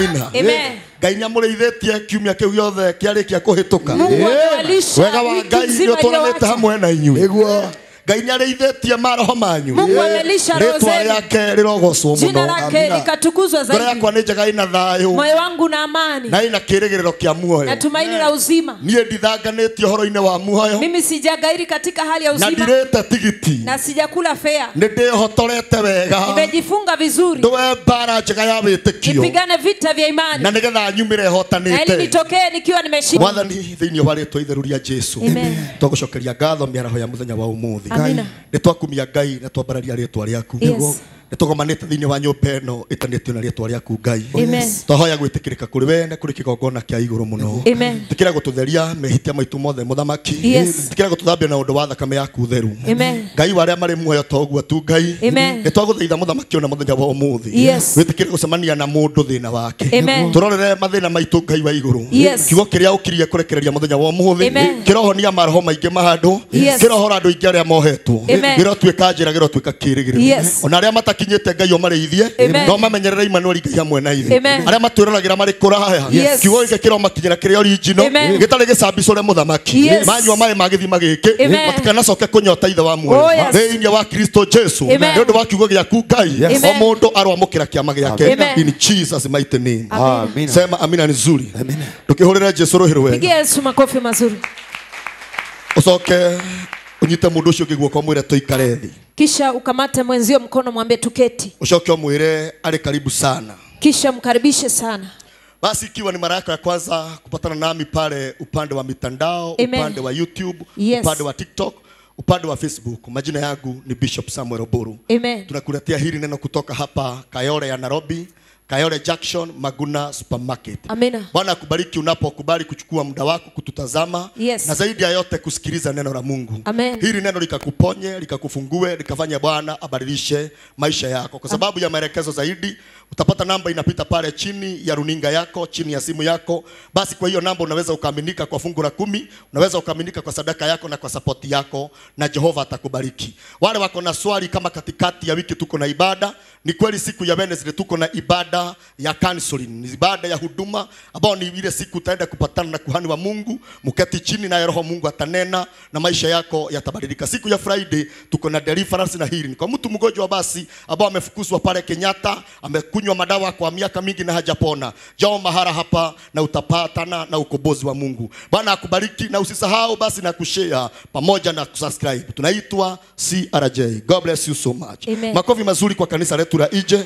amina. Amen. Ngai nyamureithĩtie kiumia kĩu gĩothe kĩarĩkia kũhĩtũka. Mungu amewalisha. Wega wa Ngai nĩ ũtũranĩte hamwe na inyuĩ. Nĩguo Ngai nĩarĩithĩtie maroho manyu. Mungu amelisha roho Rĩtwa zenu. rĩake rĩrogocwo Jina mũno. lake likatukuzwa Ngoro zaidi. yakwa nĩ njega ina thayũ. Moyo wangu na amani. Na ina kĩrĩgĩrĩro kĩa muoyo. Na tumaini la uzima. Niĩ ndithanganĩtio ũhoro-inĩ wa muoyo. Mimi sijagairi katika hali ya Na uzima. ndirĩte tigiti. Na sijakula fare. Nĩndĩhotorete wega. Nimejifunga vizuri. Ndũwe mbara njega ya wĩtĩkio. Nipigane vita vya imani. Na nĩgetha nyumĩre Na ili hotanĩte. nitokee nikiwa nimeshinda. Mwathani thĩinĩ wa rĩtwa itheru rĩa Jesu. Amen. Twagũcokeria ngatho mĩaraho ya mũthenya wa ũmũthĩ. Amina. Nĩtwakumia Ngai na twambararia rĩtwa rĩaku. Yes. Nĩtũgomanĩte thĩinĩ wa nyũmba ĩno ĩtanĩtio na rĩtwa rĩaku Ngai. Amen. Twahoya gwĩtĩkĩrĩka kũrĩ we na kũrĩ kĩgongona kĩa igũrũ mũno. Amen. Tũkĩra gũtũtheria mehĩtia maitũ mothe mũthamaki. Yes. Tũkĩra gũtũthambia na ũndũ wa thakame yaku theru. Amen. Ngai wa arĩa marĩ muoyo ta ũguo tu Ngai. Amen. Nĩtwagũthaitha mũthamaki ona mũthenya wa ũmũthĩ. Yes. Wĩtĩkĩre gũcemania na mũndũ thĩna wake. Amen. Tũrorere mathĩna maitũ Ngai wa igũrũ. Yes. Kiugo kĩrĩa ũkirie kũrekereria mũthenya wa ũmũthĩ. Amen. Kĩrohonia maroho maingĩ mahandũ. Yes. Kĩrohora andũ aingĩ arĩa mohetwo. Amen. Gĩrotuĩka njĩra gĩrotuĩka kĩĩrĩgĩrĩro. Yes. Ona arĩa matakinyĩte Ngai omarĩithie. Amen. No mamenyerere Emmanuel Ngai hamwe na ithuĩ. Amen. Arĩa matwĩroragĩra marĩ kũraya. Yes. Kiugo gĩkĩ kĩromakinyĩra kĩrĩ original. Amen. Gĩtarĩ gĩcambicore mũthamaki. Yes. Manyua maĩ ma gĩthima gĩkĩ. Amen. Matikanacoke kũnyota ithe wa muoyo. Oh, yes. Thĩinĩ wa Kristo Jesu. Amen. Nĩ ũndũ wa kiugo gĩaku Ngai. Yes. O Amen. mũndũ arwamũkĩra kĩama gĩake. Amen. In Jesus mighty name. Amina. Sema amina ni nzuri. Amina. Tukihorera Jesu rohero wega. Pigia Yesu makofi mazuri. Ucoke unyite mũndũ ũcio ũngĩ guoko mwĩre tũikare thĩ. Kisha ukamate mwenzio mkono mwambie tuketi. Ucoke mwĩre arĩ karibu sana. Kisha mkaribishe sana. Basi ikiwa ni mara yako ya kwanza kupatana nami pale upande wa mitandao, Amen. upande wa YouTube, Yes. upande wa TikTok, upande wa Facebook, majina yangu ni Bishop Samuel Oburu. Amen. Tunakuletea hili neno kutoka hapa Kayole ya Nairobi, Kayole Junction, Maguna Supermarket. Amina. Bwana akubariki unapokubali kuchukua muda wako kututazama. Yes. Na zaidi ya yote kusikiliza neno la Mungu. Amen. Hili neno likakuponye, likakufungue, likafanya Bwana abadilishe maisha yako. Kwa sababu ya maelekezo zaidi, utapata namba inapita pale chini ya runinga yako, chini ya simu yako. Basi kwa hiyo namba unaweza ukaaminika kwa fungu la 10, unaweza ukaaminika kwa sadaka yako na kwa support yako, na Jehova atakubariki. Wale wako na swali, kama katikati ya wiki tuko na ibada, ni kweli siku ya Wednesday tuko na ibada ya counseling, ni ibada ya huduma ambao ni ile siku utaenda kupatana na kuhani wa Mungu, mketi chini na Roho Mungu atanena na maisha yako yatabadilika. Siku ya Friday tuko na deliverance na healing. Kwa mtu mgonjwa basi ambao amefukuzwa pale Kenyatta, amekunywa madawa kwa miaka mingi na hajapona, njoo mahara hapa na utapatana na ukombozi wa Mungu. Bwana akubariki, na usisahau basi na kushare pamoja na kusubscribe. Tunaitwa CRJ. God bless you so much. Amen. Makofi mazuri kwa kanisa letu la Ije.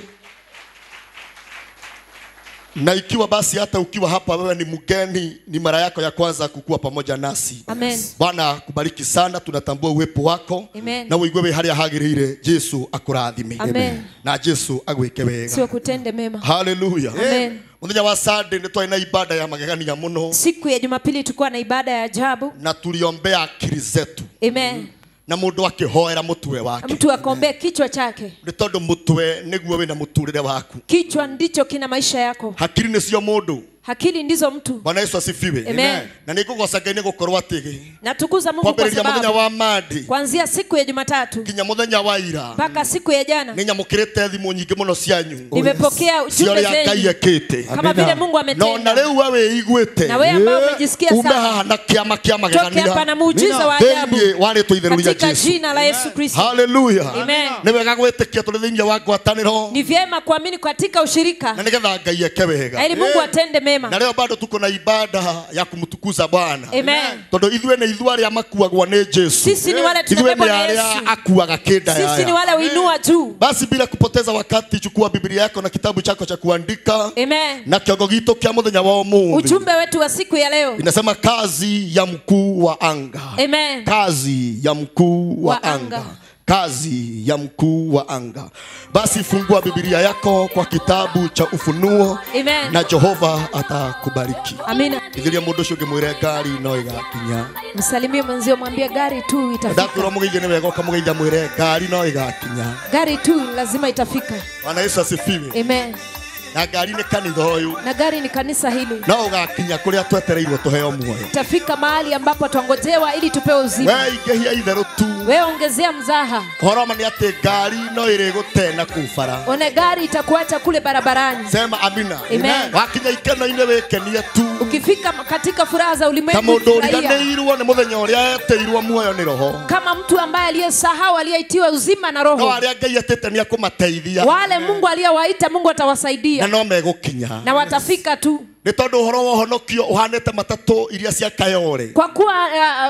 Na ikiwa basi hata ukiwa hapa wewe ni mgeni, ni mara yako ya kwanza kukua pamoja nasi. Amen. Bwana kubariki sana, tunatambua uwepo wako. Amen. Na uigwe haria hagirire, Yesu akurathime. Amen. Na Yesu agwike wega. Sio kutende mema. Hallelujah. Amen. Muthenya wa Sunday nĩ twarĩ na ibada ya magegania muno, Siku ya Jumapili tulikuwa na ibada ya ajabu. na tuliombea akili zetu, Amen. na mũndũ akĩhoera mũtwe wake. Mtu akombea kichwa chake. Nĩ tondũ mũtwe nĩguo wĩna mũtũrĩre waku. Kichwa ndicho kina maisha yako. Hakiri nĩcio mũndũ. Hakili ndizo mtu. Bwana Yesu asifiwe. Amen. Na nĩngũgoca Ngai nĩgũkorwo atĩ Natukuza Mungu kwa kwambĩrĩria mũthenya sababu wa Monday kuanzia siku ya Jumatatu nginya mũthenya wa ira mpaka siku ya jana nĩnyamũkĩrĩte thimũ nyingĩ mũno cianyu nimepokea ujumbe cia ũrĩa Ngai zenu ekĩte. kama vile Mungu No ametenda. na rĩu we wĩiguĩte Na wewe ambao umejisikia ume sana, haha na kĩama kĩa toke hapa magegania na muujiza wa ajabu thĩinĩ wa rĩtwa itheru rĩa katika Jesu. jina la Yesu Kristo. Hallelujah. Amen. Nĩ wega gwĩtĩkia tũrĩ thĩinĩ wa ngwatanĩro, Ni vyema kuamini katika ushirika na nĩgetha Ngai eke wega. ili Mungu atende Na mema. leo bado tuko na ibada ya kumtukuza Bwana. Amen. Tondũ ithuĩ nĩ ithuĩ arĩa makuagwo nĩ Jesu. Sisi ni wale Ithuĩ tunabebwa nĩ na arĩa Yesu. akuaga kĩnda Sisi ni yaya. wale uinua juu. Basi bila kupoteza wakati, chukua Biblia yako na kitabu chako cha kuandika. Amen. Na kiongo gito kia muthenya wa ũmũthĩ. Ujumbe wetu wa siku ya leo Inasema kazi ya mkuu wa anga. Amen. Kazi ya mkuu wa Wa anga. anga. Kazi ya mkuu wa anga. Basi fungua Biblia yako kwa kitabu cha Ufunuo. Amen. Na Jehova atakubariki. Amina. Ithiria mũndũ ũcio ũngĩmwĩra ngari no ĩgakinya. Msalimie mwenzio, mwambie gari tu itafika. Ndakwĩrwo mũgeithie nĩ wega ũkamũgeithia mwĩre ngari no ĩgakinya. Gari tu lazima itafika. Bwana Yesu asifiwe. Amen. na ngari nĩ kanitha ũyũ na gari ni kanisa hili. no ũgakinya kũrĩa twetereirwo tũheo muoyo. Tafika mahali ambapo twangojewa ili tupewe uzima. We ingĩhia itherũ tu Wewe ongezea mzaha. ũhoro ma nĩ atĩ ngari no ĩrĩgũtena kũu bara. One gari itakuacha kule barabarani. Sema amina. Amen. Wakinya ikeno-inĩ wĩkenie tu Ukifika katika furaha za ta ulimwengu, mũndũ furahia. ũriganĩirwo nĩ mũthenya ũrĩa etĩirwo muoyo nĩ roho. Kama mtu ambaye aliyesahau aliyeitiwa uzima na No roho. arĩa Ngai etĩte nĩ akũmateithia Wale Mungu aliyewaita, Mungu atawasaidia na no megũkinya. na watafika tu. Nĩ tondũ ũhoro wa ũhonokio ũhanĩte matatũ iria cia Kayole. Kwa kuwa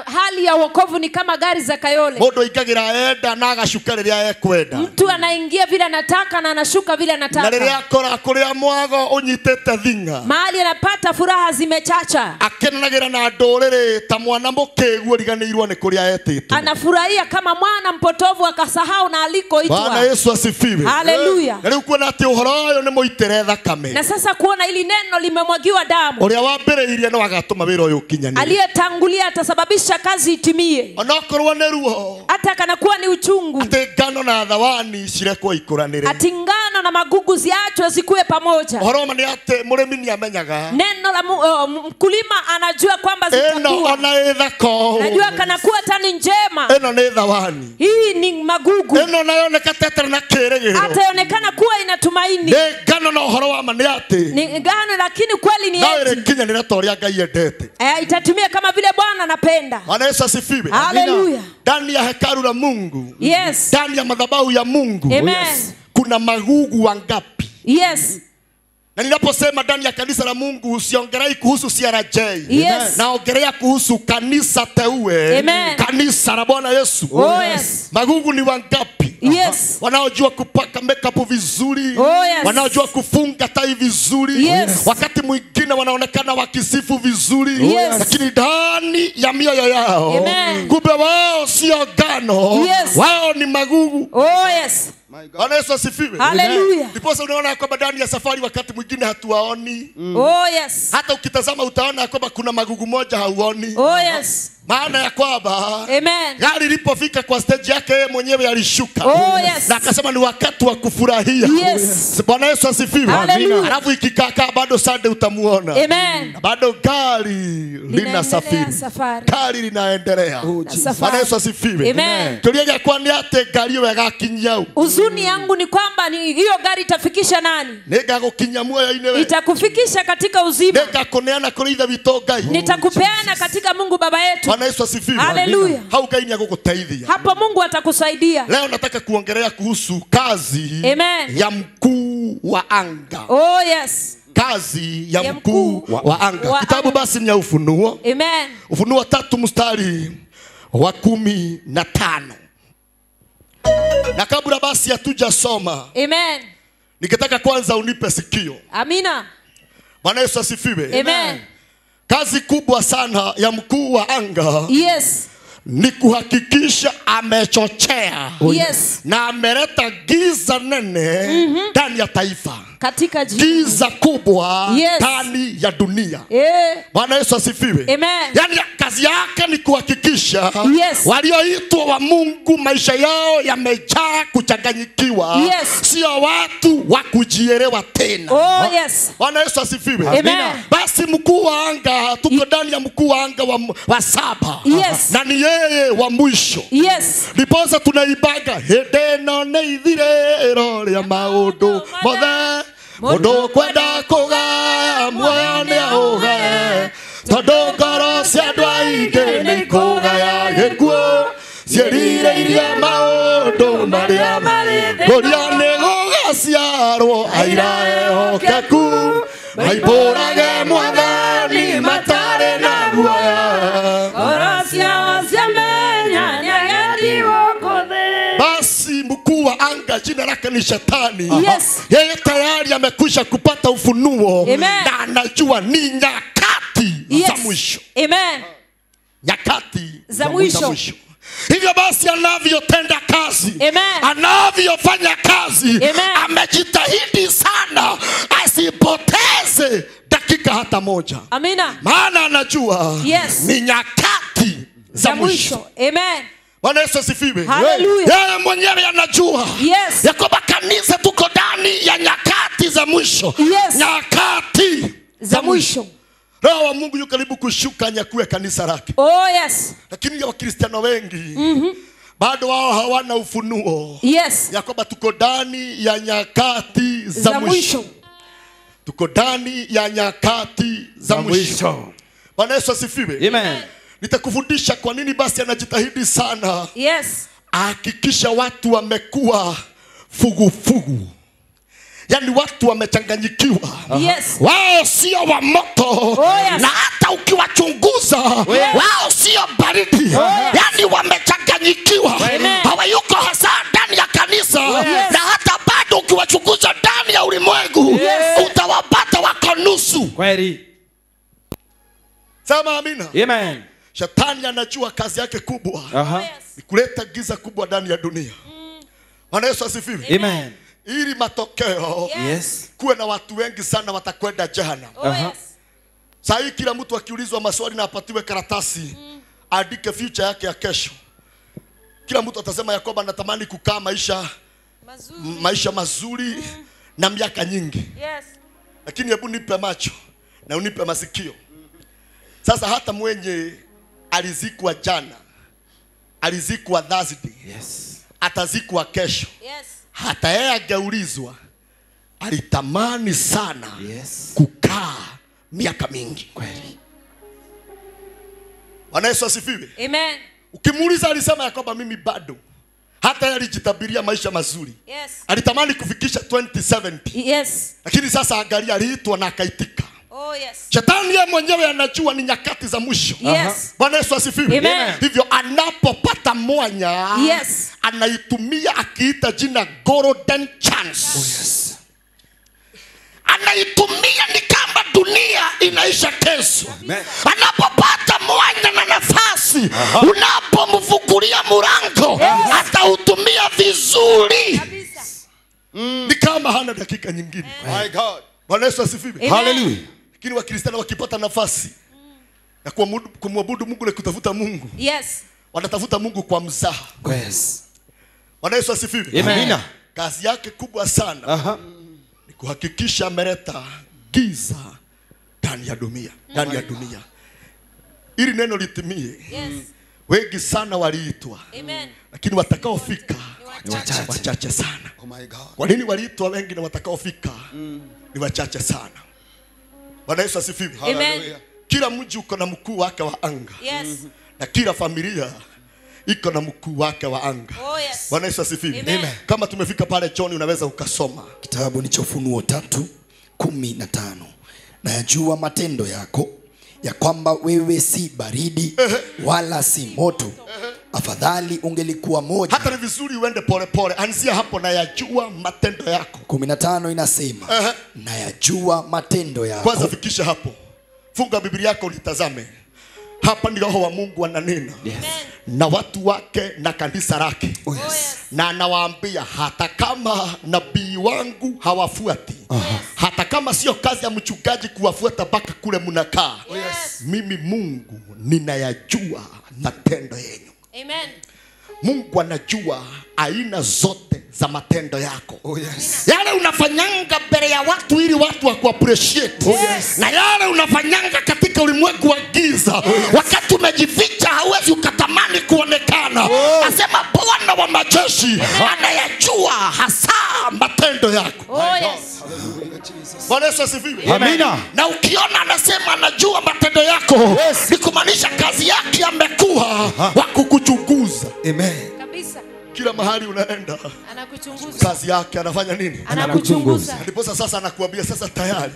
hali ya wokovu ni kama gari za Kayole. Mũndũ aingagĩra enda na agacuka rĩrĩa ekwenda. Mtu anaingia vile anataka na anashuka vile Na anataka. rĩrĩa akora kũrĩa mwago ũnyitĩte thinga. Mahali anapata furaha zimechacha. Akenanagĩra na ndũrĩrĩ ta mwana mũkĩgu ũriganĩirwo nĩ kũrĩa etĩtwo. Anafurahia kama mwana mpotovu akasahau na alikoitwa. Bwana Yesu asifiwe. Haleluya. Na rĩu kuona atĩ ũhoro ũyũ nĩ mũitĩre thakame. Na sasa kuona ili neno limemwagiwa damu. Ũrĩa wambĩrĩirie no agatũma wĩra ũyũ ũkinyanĩre. Aliyetangulia atasababisha kazi itimie. Onokorwo nĩ ruo. Hata kana kuwa ni uchungu. Atĩ ngano na thawani cirekwo ikũranĩre. Ati ngano na magugu ziachwe zikuwe pamoja. Ũhoro ma nĩ atĩ mũrĩmi nĩ amenyaga. Neno la mkulima anajua kwamba Ĩno zitakuwa. ona ĩ thako. Najua kana kuwa tani njema. Ĩno nĩ thawani. Hii ni magugu. Ĩno nayo nĩ katetera na kĩrĩgĩrĩro. Ataonekana kuwa inatumaini. Nĩ ngano na ũhoro wa ma nĩ atĩ. Ni ngano lakini kweli ni No eti. ĩrĩkinyanĩre ta ũrĩa Ngai endete. Itatumia kama vile Bwana anapenda. Bwana Yesu asifiwe. Haleluya. Ndani ya hekalu la Mungu. Yes. Ndani ya madhabahu ya Mungu. Amen. Kuna magugu wangapi? Yes. Na ninaposema ndani ya kanisa la Mungu siongelei kuhusu CRJ. Yes. Naongelea kuhusu kanisa teue. Amen. Kanisa la Bwana Yesu. Oh yes. Magugu ni wangapi? Yes. Wanaojua kupaka makeup vizuri. Oh yes. Wanaojua kufunga tai vizuri. Yes. Wakati mwingine wanaonekana wakisifu vizuri. Yes. Lakini ndani ya mioyo yao. Amen. Kumbe wao sio ngano. Yes. Wao ni magugu. Oh yes. Bwana Yesu asifiwe. Haleluya. Ndiposa unaona kwamba ndani ya safari wakati mwingine hatuwaoni. Oh yes. Hata ukitazama utaona kwamba kuna magugu moja hauoni. Oh yes. Maana ya kwamba Amen. gari lilipofika kwa stage yake yeye mwenyewe alishuka. Oh yes. Na akasema ni wakati wa kufurahia. Yes. Bwana Yesu asifiwe. Hallelujah. Alafu ikikaa bado Sunday utamuona. Amen. Bado gari linasafiri. Safari. Gari linaendelea. Bwana Yesu asifiwe. Amen. Tuliega kwa ni ate gari wegakinya. Uzuni yangu ni kwamba ni hiyo gari itafikisha nani? Negagukinya muoyo-inĩ we. Itakufikisha katika uzima. Negakuneana kũrĩ ithe witũ Ngai. Nitakupeana katika Mungu Baba yetu. Bwana Yesu asifiwe. Hallelujah. Hau Ngai ni agũgũteithia. Hapo Mungu atakusaidia. Leo nataka kuongelea kuhusu kazi Amen. ya mkuu wa anga. Oh yes. Kazi ya mkuu wa anga. wa Kitabu anga. basi ni ya Ufunuo. Amen. Ufunuo 3 mstari wa 15. Na kabla basi hatujasoma, Amen. nikitaka kwanza unipe sikio. Amina. Bwana Yesu asifiwe. Amen. Kazi kubwa sana ya mkuu wa anga Yes. ni kuhakikisha amechochea Yes. na ameleta giza nene ndani ya taifa. Katika jina. Giza kubwa Yes. ndani ya dunia. Bwana Yesu asifiwe. Amen. Yani kazi yake ni kuhakikisha Yes. walioitwa wa Mungu maisha yao yamejaa kuchanganyikiwa. Yes. Sio watu wa kujielewa tena. Oh yes. Bwana Yesu asifiwe. Amen. Basi mkuu wa anga, tuko ndani ya mkuu wa anga wa 7. Yes. Na ni yeye wa mwisho. Yes. Ndiposa tunaibaga hedeno neithirero rĩa maũndũ mothe mũndũ kwenda kũgaya muoyo nĩ aũgaye tondũ ngoro cia andũ aingĩ nĩ ikũgaya gĩkuũ ciĩrirĩirie maũndũ marĩa kũria nĩ gũgaciarwo aira ehokeku maihũrage Mwathani matarĩ na guoya. Basi mkuu wa anga jina lake ni Shetani. Yes. Yeye tayari amekwisha kupata ufunuo. Amen. Na anajua ni nyakati za mwisho. Amen. Nyakati za mwisho. Hivyo basi anavyotenda kazi, Amen. anavyofanya kazi, Amen. amejitahidi sana asipoteze dakika hata moja. Amina. Maana anajua Yes. ni nyakati za mwisho. Amen. Bwana Yesu asifiwe. Hallelujah. Yeye mwenyewe anajua Yes. ya kwamba kanisa tuko ndani ya nyakati za za mwisho. Yes. Nyakati Za mwisho. Roho wa Mungu yuko karibu kushuka anyakue kanisa lake. Oh yes. Lakini ya Wakristiano wengi bado wao hawana ufunuo. Yes. Ya kwamba tuko ndani ya nyakati za mwisho. Tuko ndani ya nyakati za mwisho. Bwana Yesu asifiwe. Amen. Nitakufundisha kwa nini basi anajitahidi sana. Yes. Hakikisha watu wamekuwa fugu. Yaani watu wamechanganyikiwa. Yes. Wao sio wa moto. Oh, yes. Na hata ukiwachunguza wao sio baridi. Yaani wamechanganyikiwa. Hawayuko hasa ndani ya kanisa. Na hata bado ukiwachunguza ndani ya ulimwengu utawapata wako nusu. Kweli. Sema amina. Amen. Shetani anajua kazi yake kubwa. Aha. Ni kuleta giza kubwa ndani ya dunia. Bwana Yesu asifiwe. Amen. Ili matokeo Yes. kuwe na watu wengi sana watakwenda jehanamu. Oh yes. Sasa kila mtu akiulizwa maswali na apatiwe karatasi andike future yake ya kesho. Kila mtu atasema ya kwamba natamani kukaa maisha mazuri na miaka nyingi. Yes. Lakini hebu nipe macho na unipe masikio. Sasa hata mwenye alizikwa jana, alizikwa Thursday, Yes. atazikwa kesho. Yes. Hata yeye angeulizwa alitamani sana kukaa miaka mingi. Kweli. Bwana Yesu asifiwe. Amen. Ukimuuliza alisema ya kwamba mimi bado. Hata yeye alijitabiria maisha mazuri. Yes. Alitamani kufikisha 2070. Yes. Lakini sasa angalia aliitwa na akaitika. Oh yes. Shetani yeye mwenyewe anajua ni nyakati za mwisho. Yes. Bwana Yesu asifiwe. Amen. Hivyo anapopata mwanya anaitumia akiita jina golden chance. Oh yes. Anaitumia ni kama dunia inaisha kesho. Amen. Anapopata mwanya na nafasi unapomfungulia mlango atautumia vizuri. Ni kama hana dakika nyingine. My God. Bwana Yesu asifiwe. Hallelujah. Lakini Wakristiano wakipata nafasi na kumwabudu Mungu na kutafuta Mungu, wanatafuta Mungu kwa mzaha. Yes. Bwana Yesu asifiwe. Amen. Kazi yake kubwa sana ni kuhakikisha ameleta giza ndani ya dunia. Ili neno litimie. Wengi sana waliitwa. Lakini watakaofika wachache sana. Oh my God. Kwa nini waliitwa wengi na watakaofika ni wachache sana? Bwana Yesu asifiwe. Amen. Kila mji uko na mkuu wake wa anga. Na kila familia iko na mkuu wake wa anga. Oh yes. Bwana Yesu asifiwe. Amen. Kama tumefika pale John unaweza ukasoma. Kitabu ni cha Ufunuo 3:15. Na yajua matendo yako ya kwamba wewe si baridi wala si moto. Afadhali ungelikuwa moja. Hata ni vizuri uende pole. Anzia hapo na yajua matendo yako. 15 inasema na yajua matendo yako. Kwanza fikisha hapo. Funga Biblia yako litazame. Hapa ni Roho wa Mungu ananena. Na watu wake na kanisa lake. Oh yes. Na anawaambia hata kama nabii wangu hawafuati. Hata kama sio kazi ya mchungaji kuwafuata mpaka kule mnakaa. Mimi Mungu ninayajua matendo yenu. Amen. Mungu anajua aina zote za matendo yako. Oh yes. Yale unafanyanga mbele ya watu ili watu wakuappreciate. Na yale unafanyanga katika ulimwengu wa giza. Wakati umejificha hauwezi ukatamani kuonekana. Asema Bwana wa majeshi anayajua hasa matendo yako. Oh yes. Bwana Yesu asifiwe. Amina. Na ukiona anasema anajua matendo yako, ni kumaanisha kazi yake amekuwa wa kukuchunguza. Amen. Kabisa. Kila mahali unaenda Anakuchunguza. kazi yake anafanya nini? Anakuchunguza. Ndipo sasa anakuambia sasa tayari.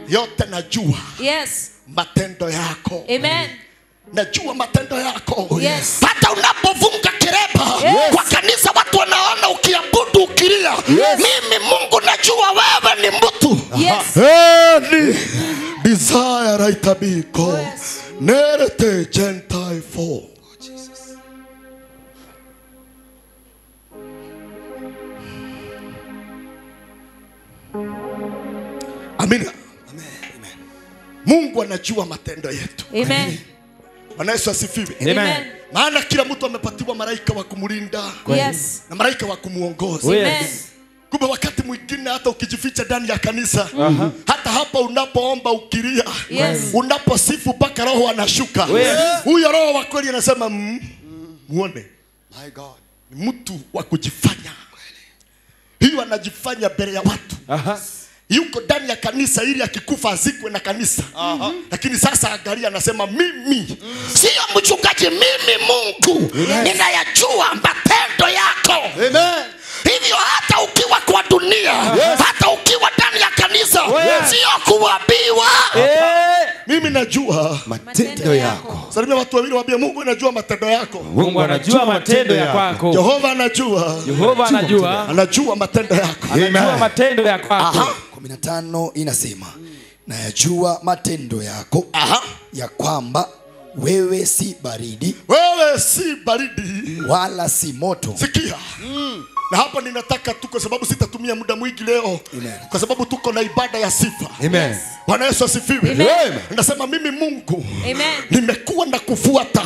Yote najua. Yes. Matendo yako. Amen. Najua matendo yako. Yes. Hata unapovunga kireba kwa kanisa watu wanaona ukiabudu ukilia. Mimi Mungu najua wewe ni mtu. Yes. Desire itabiko. Nerete gentile for. Amina. Mungu anajua matendo yetu. Amen. Bwana Yesu asifiwe. Amen. Maana kila mtu amepatiwa malaika wa kumlinda Yes. na malaika wa kumuongoza. Amen. Kumbe wakati mwingine hata ukijificha ndani ya kanisa, hata hapa unapoomba ukilia, unaposifu mpaka roho anashuka. Huyo roho wa kweli anasema muone. My God. Ni mtu wa kujifanya. Hiyo anajifanya mbele ya watu. Yuko ndani ya kanisa ili akikufa azikwe na kanisa. Lakini sasa angalia anasema mimi sio mchungaji, mimi Mungu ninayajua matendo yako. Amen. Hivyo hata ukiwa kwa dunia, hata ukiwa ndani ya kanisa, sio kuambiwa. Mimi najua matendo yako. Salimia watu wawili waambie Mungu anajua matendo yako. Mungu anajua matendo ya kwako. Jehova anajua. Jehova anajua. Anajua matendo yako. Anajua matendo ya kwako. 15 inasema, nayajua matendo yako ya kwamba wewe si baridi. Wewe si baridi wala si moto. Sikia. Na hapa ninataka tu, kwa sababu sitatumia muda mwingi leo. Amen. Kwa sababu tuko na ibada ya sifa. Amen. Bwana Yesu asifiwe. Amen. Nasema mimi Mungu, Amen, nimekuwa na kufuata.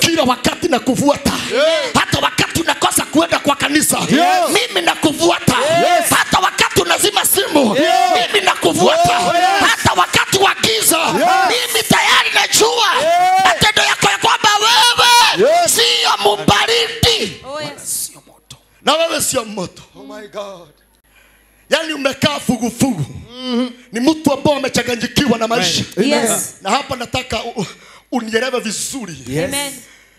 Kila wakati na kufuata. Hata wakati unakosa kuenda kwa kanisa, mimi na kufuata. Hata wakati unazima simu, mimi na kufuata. Hata wakati wa giza, mimi tayari najua matendo yako ya kwamba wewe sio mbaridi. Sio moto. Na wewe sio moto. Oh my God. Yani umekaa fugu. Ni mtu ambaye amechanganyikiwa na maisha. Yes. Na hapa nataka unielewe vizuri. Amen.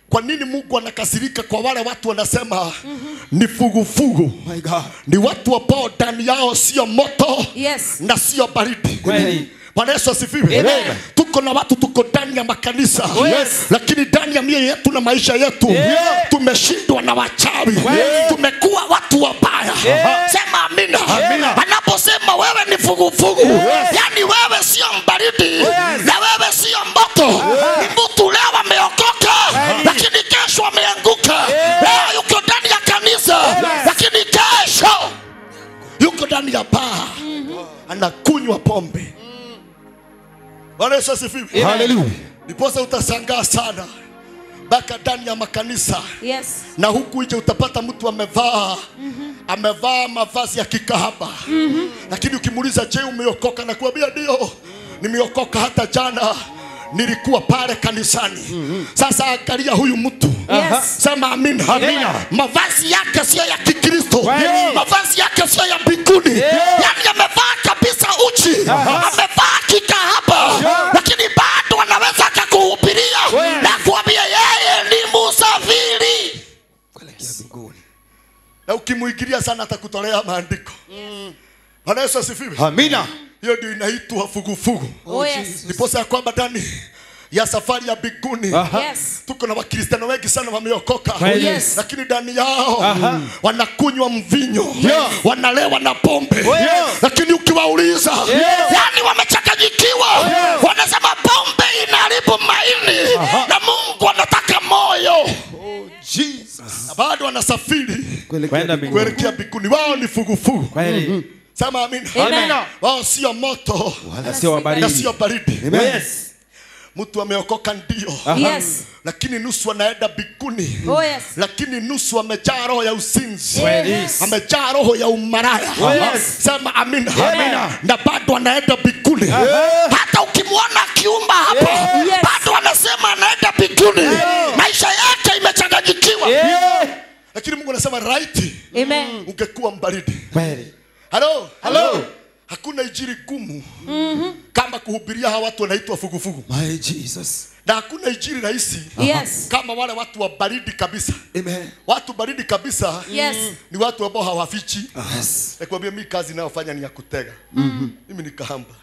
Kwa nini Mungu anakasirika kwa wale watu wanasema ni fugu? My God. Ni watu ambao ndani yao sio moto na sio baridi. Kweli. Bwana Yesu asifiwe. Tuko na watu tuko ndani ya makanisa, lakini ndani ya mioyo yetu na maisha yetu tumeshindwa na wachawi. Tumekuwa watu wabaya. Sema amina. Anaposema wewe ni fugu, yani wewe sio baridi na wewe sio moto. Ni mtu leo ameokoka, lakini kesho ameanguka. Leo yuko ndani ya kanisa, lakini kesho yuko ndani ya baa anakunywa pombe. Bwana Yesu asifiwe. Hallelujah. Ndiposa utashangaa sana baka ndani ya makanisa. Yes. Na huku nje utapata mtu amevaa mavazi ya kikahaba. Lakini ukimuuliza, je, umeokoka? Na kuambia ndio, nimeokoka, hata jana nilikuwa pale kanisani. Sasa angalia huyu mtu. Sema amina. Amina. Mavazi yake sio ya Kikristo. Mavazi yake sio ya mbinguni. Yani amevaa kabisa uchi. Amevaa kikahaba. Lakini bado anaweza akakuhubiria na kuambia yeye ni msafiri kuelekea mbinguni. Na ukimuingilia sana atakutolea maandiko. Bwana Yesu asifiwe. Amina. Hiyo ndio inaitwa fugu. Ndiposa ya kwamba ndani ya safari ya mbinguni tuko na Wakristiano wengi sana wameokoka, lakini ndani yao wanakunywa mvinyo, wanalewa na pombe. Lakini ukiwauliza, yani wamechanganyikiwa. Wanasema pombe inaharibu maini na Mungu anataka moyo. Na bado wanasafiri kuelekea mbinguni. Wao ni fugu. Sema amina. Wao sio moto na sio baridi. Mtu ameokoka ndio, lakini nusu anaenda mbinguni. Lakini nusu amejaa roho ya uzinzi, amejaa roho ya umaraya. Sema amina. Na bado anaenda mbinguni. Hata ukimwona akiumba hapa, bado anasema anaenda mbinguni. Maisha yake imechanganyikiwa. Lakini Mungu anasema right. Amen. Ungekuwa mbaridi. Hello. Hakuna injili gumu kama kuhubiria hawa watu wanaitwa fugu. My Jesus. Na hakuna injili rahisi kama wale watu wa baridi kabisa. Amen. Watu baridi kabisa ni watu ambao hawafichi. Nakwambia mimi kazi ninayofanya ni ya kutega. Mimi ni kahamba.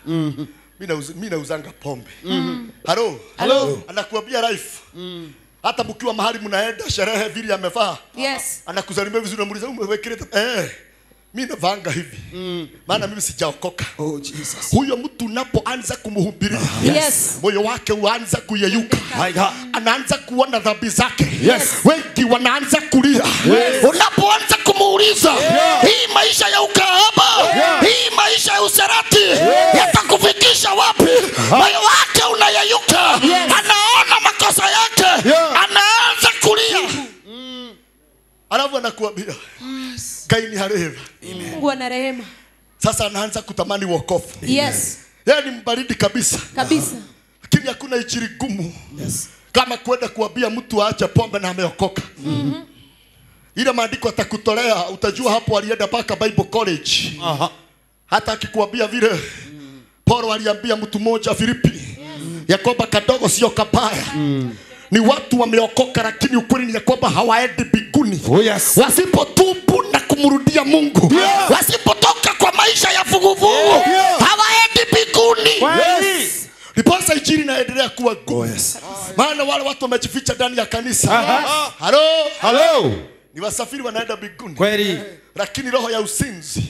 Mimi nauzanga pombe. Hello. Anakuambia life. Hata mkiwa mahali mnaenda sherehe vile amevaa. Anakusalimia vizuri, unamuuliza umewekele mimi navanga hivi. Maana mimi sijaokoka. Oh Jesus. Huyo mtu unapoanza kumhubiria, moyo wake huanza kuyeyuka. Anaanza kuona dhambi zake. Wengi wanaanza kulia. Unapoanza kumuuliza, hii maisha ya ukahaba, hii maisha ya usherati yatakufikisha wapi? Moyo wake unayeyuka. Anaona makosa yake. Anaanza kulia. Alafu anakuambia, Ngai ni hareva. Mungu ana rehema. Sasa anaanza kutamani wokovu. Yes. Yeye ni mbaridi kabisa. Kabisa. Lakini hakuna injili gumu kama kwenda kuambia mtu aache pombe na ameokoka. Ile maandiko atakutolea utajua hapo alienda mpaka Bible College. Hata akikuambia vile Paulo aliambia mtu mmoja Filipi ya kwamba kadogo sio kabaya. Ni watu wameokoka lakini ukweli ni ya kwamba hawaendi mbinguni. Wasipotubu na kumrudia Mungu, wasipotoka kwa maisha ya vuguvugu, hawaendi mbinguni. Ndiposa injili inaendelea kuwa gumu. Maana wale watu wamejificha ndani ya kanisa. Halo. Ni wasafiri wanaenda mbinguni. Kweli. Lakini roho ya usinzi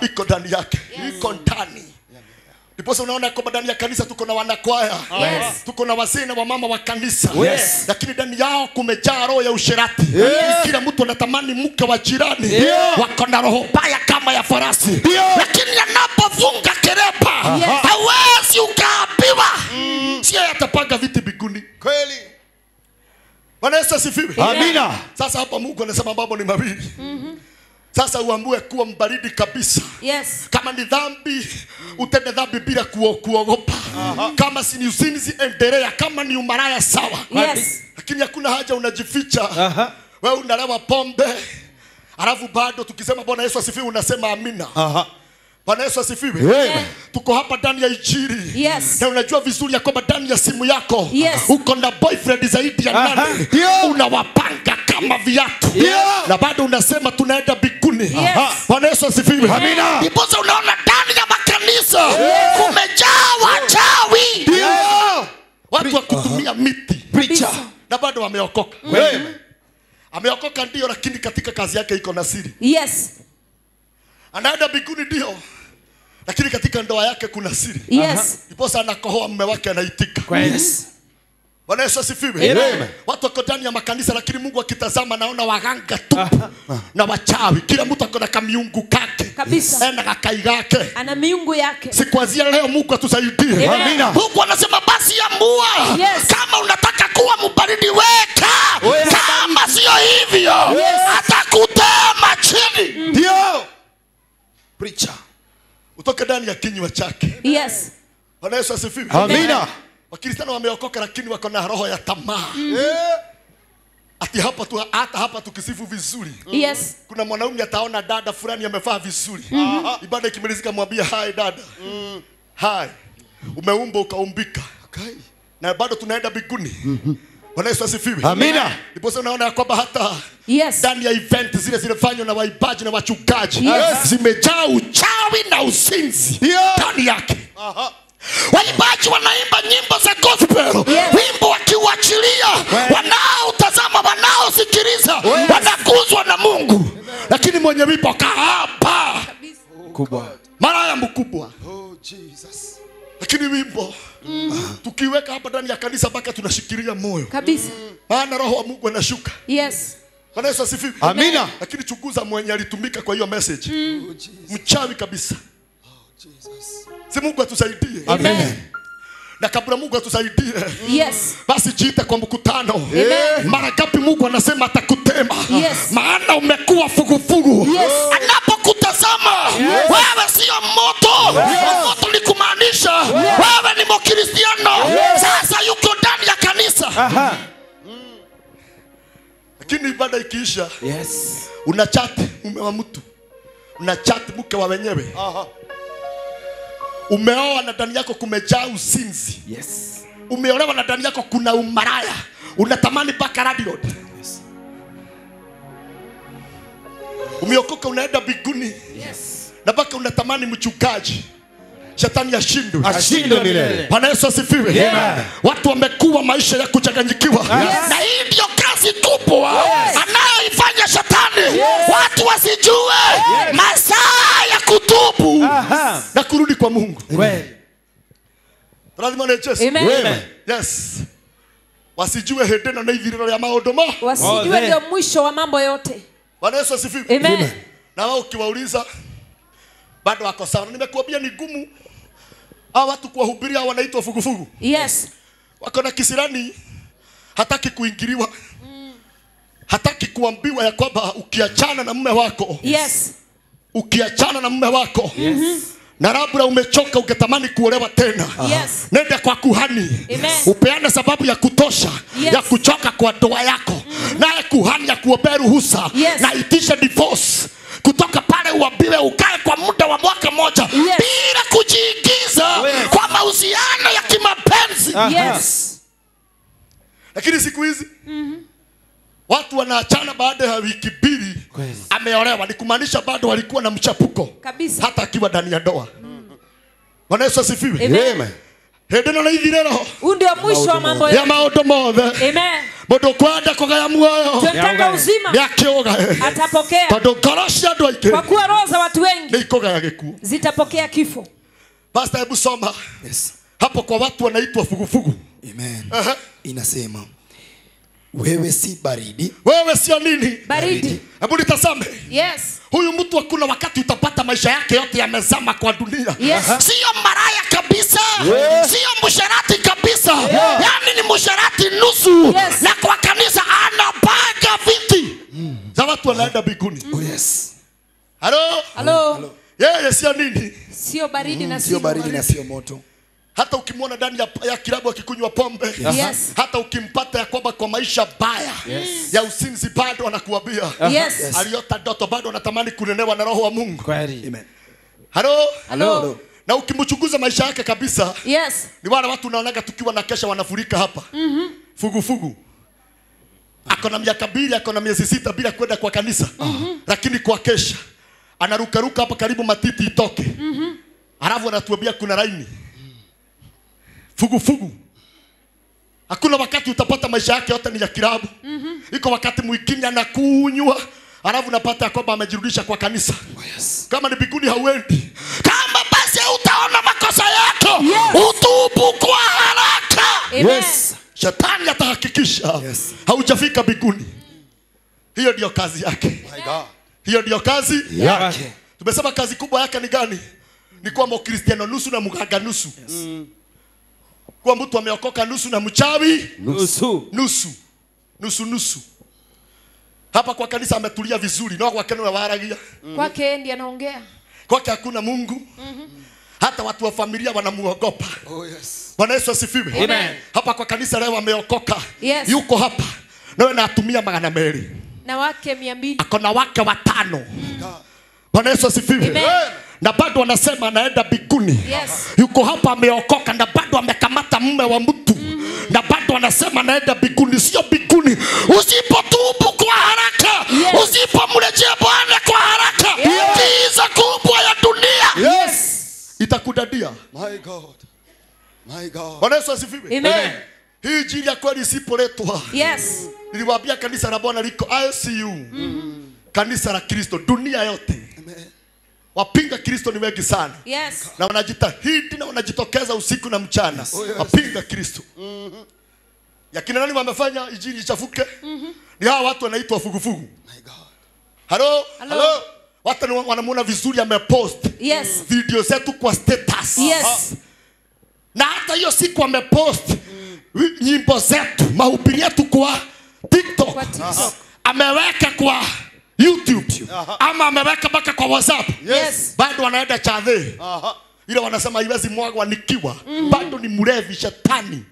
iko ndani yake. Iko ndani. Ndiposa unaona kwamba ndani ya kanisa tuko na wanakwaya. Tuko na wazee na wamama wa kanisa. Lakini ndani yao kumejaa roho ya usherati. Kila mtu anatamani mke wa jirani. Wako na roho mbaya kama ya farasi. Lakini anapofunga kerepa hawezi ukaambiwa. Sio atapanga viti mbinguni. Kweli. Bwana Yesu asifiwe. Amina. Sasa hapa Mungu anasema mambo ni mawili. Sasa uamue kuwa mbaridi kabisa. Kama ni dhambi, utende dhambi bila kuogopa. Kama si ni uzinzi, endelea. Kama ni umaraya, sawa. Lakini hakuna haja unajificha. Wewe unalewa pombe, alafu bado tukisema Bwana Yesu asifiwe unasema amina. Bwana Yesu asifiwe. Tuko hapa ndani ya injili. Na unajua vizuri ya kwamba ndani ya simu yako uko na boyfriend zaidi ya 8. Unawapanga kama viatu. Na bado unasema tunaenda mbinguni. Bwana Yesu asifiwe. Amina. Ndipo unaona ndani ya makanisa kumejaa wachawi. Watu wa kutumia miti. Na bado wameokoka. Ameokoka ndio, lakini katika kazi yake iko na siri. Anaenda mbinguni ndio, lakini katika ndoa yake kuna siri. Ndipo anakohoa mume wake anaitika. Bwana Yesu asifiwe. Watu wako ndani ya makanisa lakini Mungu akitazama naona waganga tu na wachawi. Kila mtu ako na kamiungu kake. Kabisa. Na kakai gake. Ana miungu yake. Sikuanzia leo Mungu atusaidie. Amina. Mungu anasema basi amua. Kama unataka kuwa mbaridi weka. Kama sio hivyo atakutema chini. Ndio. Preacher. Utoke ndani ya kinywa chake. Bwana Yesu asifiwe. Amina. Wakristo wameokoka lakini wako na roho ya tamaa. Ati hapa tukisifu vizuri. Kuna mwanaume ataona dada fulani amevaa vizuri. Ibada ikimalizika mwambie hai dada. Hai. Umeumbwa ukaumbika. Na bado tunaenda mbinguni. Bwana Yesu asifiwe. Amina. Ndipo unaona kwamba hata ndani ya event zile zinafanywa na waibaji na wachungaji zimejaa uchawi na usinzi ndani yake. Waibaji wanaimba nyimbo za gospel, wimbo wakiuachilia, wanaotazama, wanaosikiliza, wanakuzwa na Mungu. Lakini mwenye wimbo kahaba kubwa, malaya mkubwa. Lakini wimbo tukiweka hapa ndani ya kanisa mpaka tunashikilia moyo kabisa. Maana roho wa Mungu anashuka. Bwana Yesu asifiwe. Amina. Lakini chunguza mwenye alitumika kwa hiyo message. Mchawi kabisa. Si Mungu atusaidie. Amen. Na kabla Mungu atusaidie, basi jiite kwa mkutano. Mara ngapi Mungu anasema atakutema? Maana umekuwa fugufugu. Anapokutazama wewe sio moto. Moto ni kumaanisha wewe ni Mkristiano. Sasa yuko ndani ya kanisa. Lakini ibada ikiisha, unachat mume wa mtu, unachat mke wa wenyewe. Umeoa na ndani yako kumejaa usinzi. Umeolewa na ndani yako kuna umaraya. Unatamani mpaka radio. Umeokoka unaenda mbinguni. Na mpaka unatamani mchungaji. Shetani ashindwe. Ashindwe milele. Bwana Yesu asifiwe. Watu wamekuwa maisha ya kuchanganyikiwa. Na hii ndio kazi kubwa anayoifanya shetani. Watu wasijue masaa ya kutubu na kurudi kwa Mungu. Wasijue hedena na ithiriro ya maundu mo. Wasijue ndio mwisho wa mambo yote. Bwana Yesu asifiwe. Na wao ukiwauliza bado wako sawa. Nimekuambia ni gumu. Hao watu kuwahubiria wanaitwa fugufugu. Wako na kisirani, hataki kuingiliwa. hataki kuambiwa ya kwamba ukiachana na mume wako, Yes. ukiachana na mume wako, na labda umechoka ukitamani kuolewa tena, Yes. nenda kwa kuhani. Amen. Upeane sababu ya kutosha ya kuchoka kwa ndoa yako. Naye kuhani ya kuombea ruhusa na itisha divorce. Kutoka pale uambiwe ukae kwa muda wa mwaka mmoja bila kujiingiza kwa mahusiano ya kimapenzi. Yes. Lakini siku hizi watu wanaachana baada ya wiki mbili ameolewa, ni kumaanisha bado walikuwa na mchapuko Kabisa. hata akiwa ndani ya ndoa. Bwana Yesu asifiwe. Amen. Hedena na ithirero Huu ndio mwisho wa mambo ya maodo mothe. Amen. Mundu kwenda kugaya muoyo Tunataka uzima. niakiogae Atapokea. tondu ngoro cia andu aingi Kwa kuwa roho za watu wengi ni ikugaya gikuo. zitapokea kifo. Pastor, hebu soma hapo kwa watu wanaitwa fugufugu. Amen. Inasema wewe si baridi. Wewe sio nini? Baridi. Hebu nitazame. Yes. Huyu mtu hakuna wakati utapata maisha yake yote yamezama kwa dunia. Yes. Sio maraya kabisa. Sio msharati kabisa. Yaani ni msharati nusu. Yes. Na kwa kanisa anapaga viti. Za watu wanaenda mbinguni. Oh yes. Halo? Halo. Yeye sio nini? Sio baridi na Sio baridi na sio moto. Hata ukimwona ndani ya kilabu akikunywa pombe, Yes. hata ukimpata ya kwamba kwa maisha baya ya usinzi bado anakuambia Yes. aliota ndoto, bado anatamani kunenewa na roho wa Mungu. Kweli. Amen. Halo? Halo. Na ukimchunguza maisha yake kabisa, Yes. ni wale watu unaonaga tukiwa na kesha wanafurika hapa. Fugu. Ako na miaka 2, ako na miezi 6 bila kwenda kwa kanisa. Lakini kwa kesha anarukaruka hapa karibu matiti itoke. Alafu anatuambia kuna laini. Fugu. Hakuna wakati utapata maisha yake yote ni ya kilabu. Iko wakati mwingine anakunywa, alafu napata kwamba amejirudisha kwa kanisa. Kama ni mbinguni hauendi. Kama basi utaona makosa yako, utubu kwa haraka. Amen. Shetani atahakikisha haujafika mbinguni. Hiyo ndio kazi yake. Hiyo ndio kazi Yake. Tumesema kazi kubwa yake ni gani? Ni kwamba Ukristiano nusu na mganga nusu. Kwa mtu ameokoka nusu na mchawi nusu. Hapa kwa kanisa ametulia vizuri, na kwa kanisa waragia. Kwake ndiye anaongea. Kwake hakuna Mungu. Hata watu wa familia wanamuogopa. Bwana Yesu asifiwe. Amen. Hapa kwa kanisa leo ameokoka. Yes. Yuko hapa. Nawe natumia 200. Na wake 200. Ako na wake 5. Bwana Yesu asifiwe. Amen. Na bado anasema anaenda mbinguni. Yes. Yuko hapa ameokoka na bado amekamata mume wa mtu. Na bado anasema anaenda mbinguni. Sio mbinguni usipotubu kwa haraka. Usipomrejea Bwana kwa haraka. Giza kubwa ya dunia. Itakudadia. My God. Bwana Yesu asifiwe. Amen. Hii injili ya kweli isipoletwa. Yes. Niliwaambia kanisa la Bwana liko ICU. Kanisa la Kristo dunia yote. Wapinga Kristo ni wengi sana. Yes. Na wanajitahidi na wanajitokeza usiku na mchana. Wapinga Kristo. Yakina nani wamefanya injili ichafuke? Ni hawa watu wanaitwa fugufugu. Halo? Watu wanamuona vizuri amepost. Yes. Video zetu kwa status. Yes. Na hata hiyo siku amepost nyimbo zetu, mahubiri yetu kwa TikTok. Kwa TikTok. Ameweka kwa YouTube. Ama ameweka mpaka kwa WhatsApp. Yes. Bado wanaenda chadhe. Ile wanasema haiwezi mwagwa nikiwa. Bado ni mlevi shetani.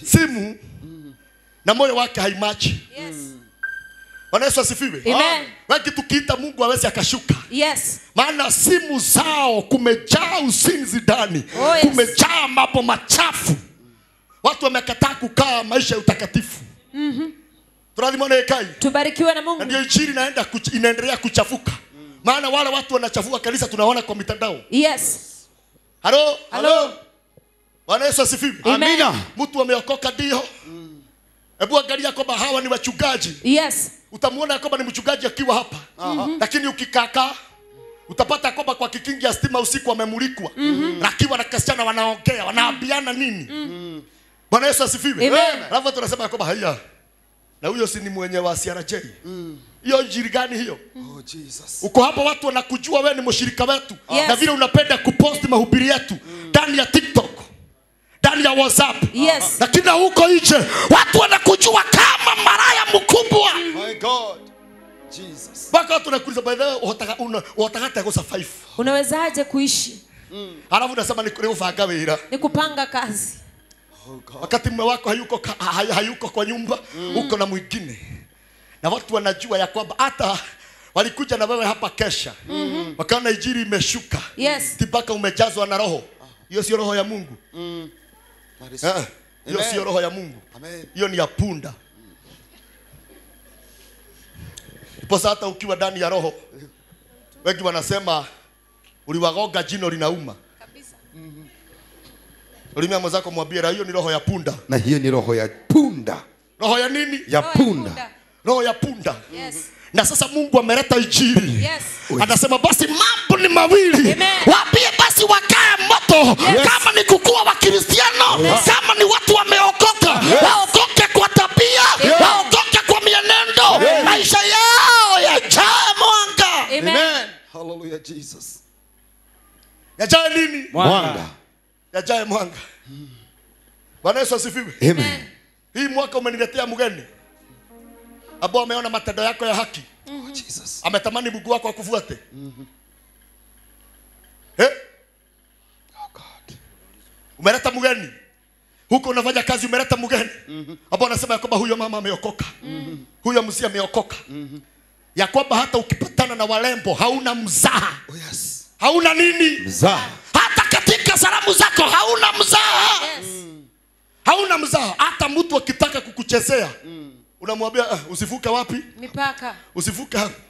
Simu na moyo wake haimachi. Yes. Bwana Yesu asifiwe. Amen. Wengi tukiita Mungu hawezi akashuka. Yes. Maana simu zao kumejaa usinzi ndani. Oh, yes. Kumejaa mambo machafu. Watu wamekataa kukaa maisha ya utakatifu. Tunalimona ekai. Tubarikiwe na Mungu. Ndio injili inaendelea kuchafuka. Maana wale watu wanachafua kanisa tunaona kwa mitandao. Yes. Halo. Bwana Yesu asifiwe. Amina. Mtu ameokoka ndio. Hebu angalia kwamba hawa ni wachungaji. Yes. Utamuona kwamba ni mchungaji akiwa hapa. Lakini ukikaka utapata kwamba kwa kikingi ya stima usiku amemulikwa. Akiwa na kasichana wanaongea, wanaambiana nini? Bwana Yesu asifiwe. Amen. Alafu tunasema kwamba haya. Na huyo si ni mwenye wa CRJ. Hiyo injili gani hiyo? Uko hapa watu wanakujua wewe ni mshirika wetu. Yes. Na vile unapenda kupost mahubiri yetu ndani ya TikTok, ndani ya WhatsApp. Yes. Lakini huko nje watu wanakujua kama maraya mkubwa. My God. Jesus. Mpaka watu wanakuuliza by the way watakata kosa 5. Unawezaje kuishi? Alafu unasema ni kufanga wira. Ni kupanga kazi. Wakati mume wako hayuko kwa nyumba, uko na mwingine. Na watu wanajua ya kwamba hata walikuja na wewe hapa kesha. Wakaona injili imeshuka. Yes. Mpaka umejazwa na roho. Hiyo sio roho ya Mungu. Hiyo sio roho ya Mungu. Amen. Hiyo ni ya punda. Iposa hata ukiwa ndani ya roho, wengi wanasema uliwagoga jino linauma. Kabisa. Ulimwambia mwenzako mwambie hiyo ni roho ya punda. Na hiyo ni roho ya punda. Roho ya nini? Ya punda. Roho ya punda. Yes. Na sasa Mungu ameleta injili. Yes. Anasema basi mambo ni mawili. Amen. Waambie basi wakae moto. Yes. Kama ni kukua wa Kristiano, kama ni watu wameokoka, waokoke kwa tabia, waokoke kwa mienendo. Maisha yao yajae mwanga. Amen. Hallelujah, Jesus. Yajae nini? Mwanga. Yajae mwanga. Bwana Yesu asifiwe. Amen. Hii mwaka umeniletea mgeni ambao ameona matendo yako ya haki. Oh, Jesus. Ametamani mguu wako akufuate. Oh, God. Umeleta mgeni. Huko unafanya kazi umeleta mgeni. Ambao anasema ya kwamba huyo mama ameokoka. Huyo mzee ameokoka. Ya kwamba hata ukipatana na walembo hauna mzaha. Oh, yes. Hauna nini? Mzaha. Hata katika salamu zako hauna mzaha. Yes. Hauna mzaha. Hata mtu akitaka kukuchezea unamwambia usivuke wapi? Mipaka. Usivuke hapo.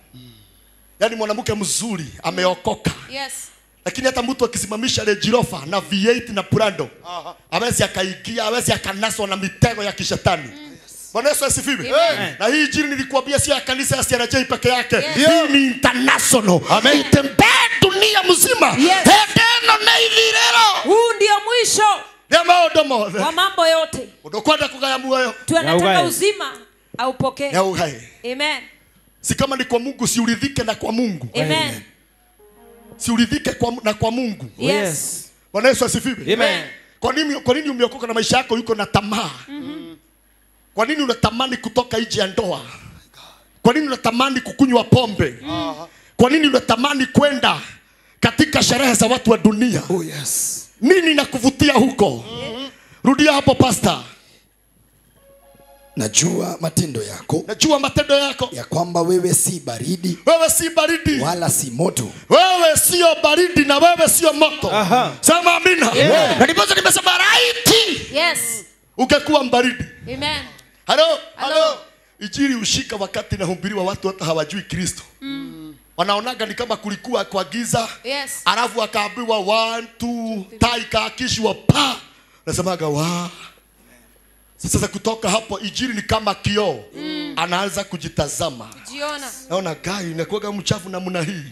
Yaani mwanamke mzuri ameokoka. Yes. Lakini hata mtu akisimamisha Range Rover na V8 na Prado, hawezi akaikia, hawezi akanaswa na mitego ya kishetani. Bwana Yesu asifiwe. Na hii injili nilikuambia sio ya kanisa ya CRJ peke yake. Hii ni international. Itembee dunia mzima. Yes. Hedeno na ivirero. Huu ndio mwisho Ndio wa mambo yote. unakwenda kugaya moyo. Tunataka ugai. uzima au pokee. Ya uhai. Amen. Si kama ni kwa Mungu, si uridhike na kwa Mungu. Amen. Si uridhike kwa Mungu. Yes. Bwana Yesu asifiwe. Amen. Kwa nini umeokoka na maisha yako yuko na tamaa? Kwa nini unatamani kutoka nje ya ndoa? Kwa nini unatamani kukunywa pombe? Kwa nini unatamani kwenda katika sherehe za watu wa dunia? Oh, yes. Nini nakuvutia huko? Rudia hapo pastor. Najua matendo yako, Najua matendo yako. ya kwamba wewe si baridi Wewe si baridi. wala si moto. Wewe sio baridi na wewe sio moto. Sema amina. Na ndipo nimesema right. Yes. Ungekuwa mbaridi. Amen. Halo. Injili ushika wakati nahubiriwa watu hata hawajui Kristo. Wanaonaga ni kama kulikuwa kwa giza. Yes. Alafu akaambiwa 1 2 tai kaakishwa pa. Nasemaga wa. Sasa kutoka hapo injili ni kama kioo. Anaanza kujitazama. Jiona. Naona gari inakuwa mchafu namna hii.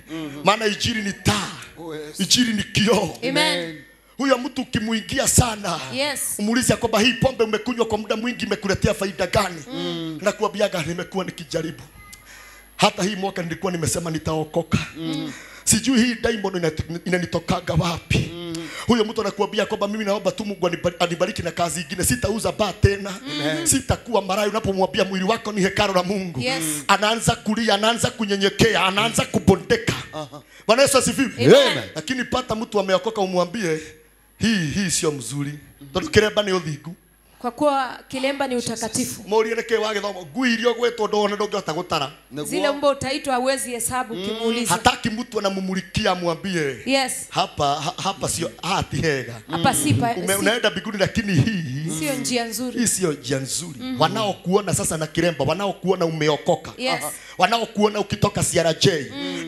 Maana injili ni taa. Oh, yes. Injili ni kioo. Amen. Huyo mtu ukimuingia sana, Yes. umuulize kwamba hii pombe umekunywa kwa muda mwingi imekuletea faida gani? Nakuambiaga nimekuwa nikijaribu. Hata hii mwaka nilikuwa nimesema nitaokoka. Sijui hii diamond inanitokaga wapi. Huyo mtu anakuambia kwamba mimi naomba tu Mungu anibariki na kazi nyingine, sitauza baa tena, sitakuwa maraya. Unapomwambia mwili wako ni hekalu la Mungu, Yes. anaanza kulia, anaanza kunyenyekea, anaanza kubondeka. Bwana Yesu asifiwe. Amen. Lakini pata mtu ameokoka umwambie hii sio mzuri. Tondu kiremba ni uthingu. Kwa kuwa kilemba ni utakatifu. Morie neke wa githomo guirio gwetwo ndone ndungihota gutara. Zile mbo utaitwa huwezi hesabu kimuuliza. Hataki mtu anamumulikia amwambie Yes. hapa sio hati hega. Hapa sipa. Unaenda mbinguni lakini hii Sio njia nzuri. hii sio njia nzuri. Wanaokuona sasa na kiremba, wanaokuona umeokoka. Yes. Wanaokuona ukitoka CRJ.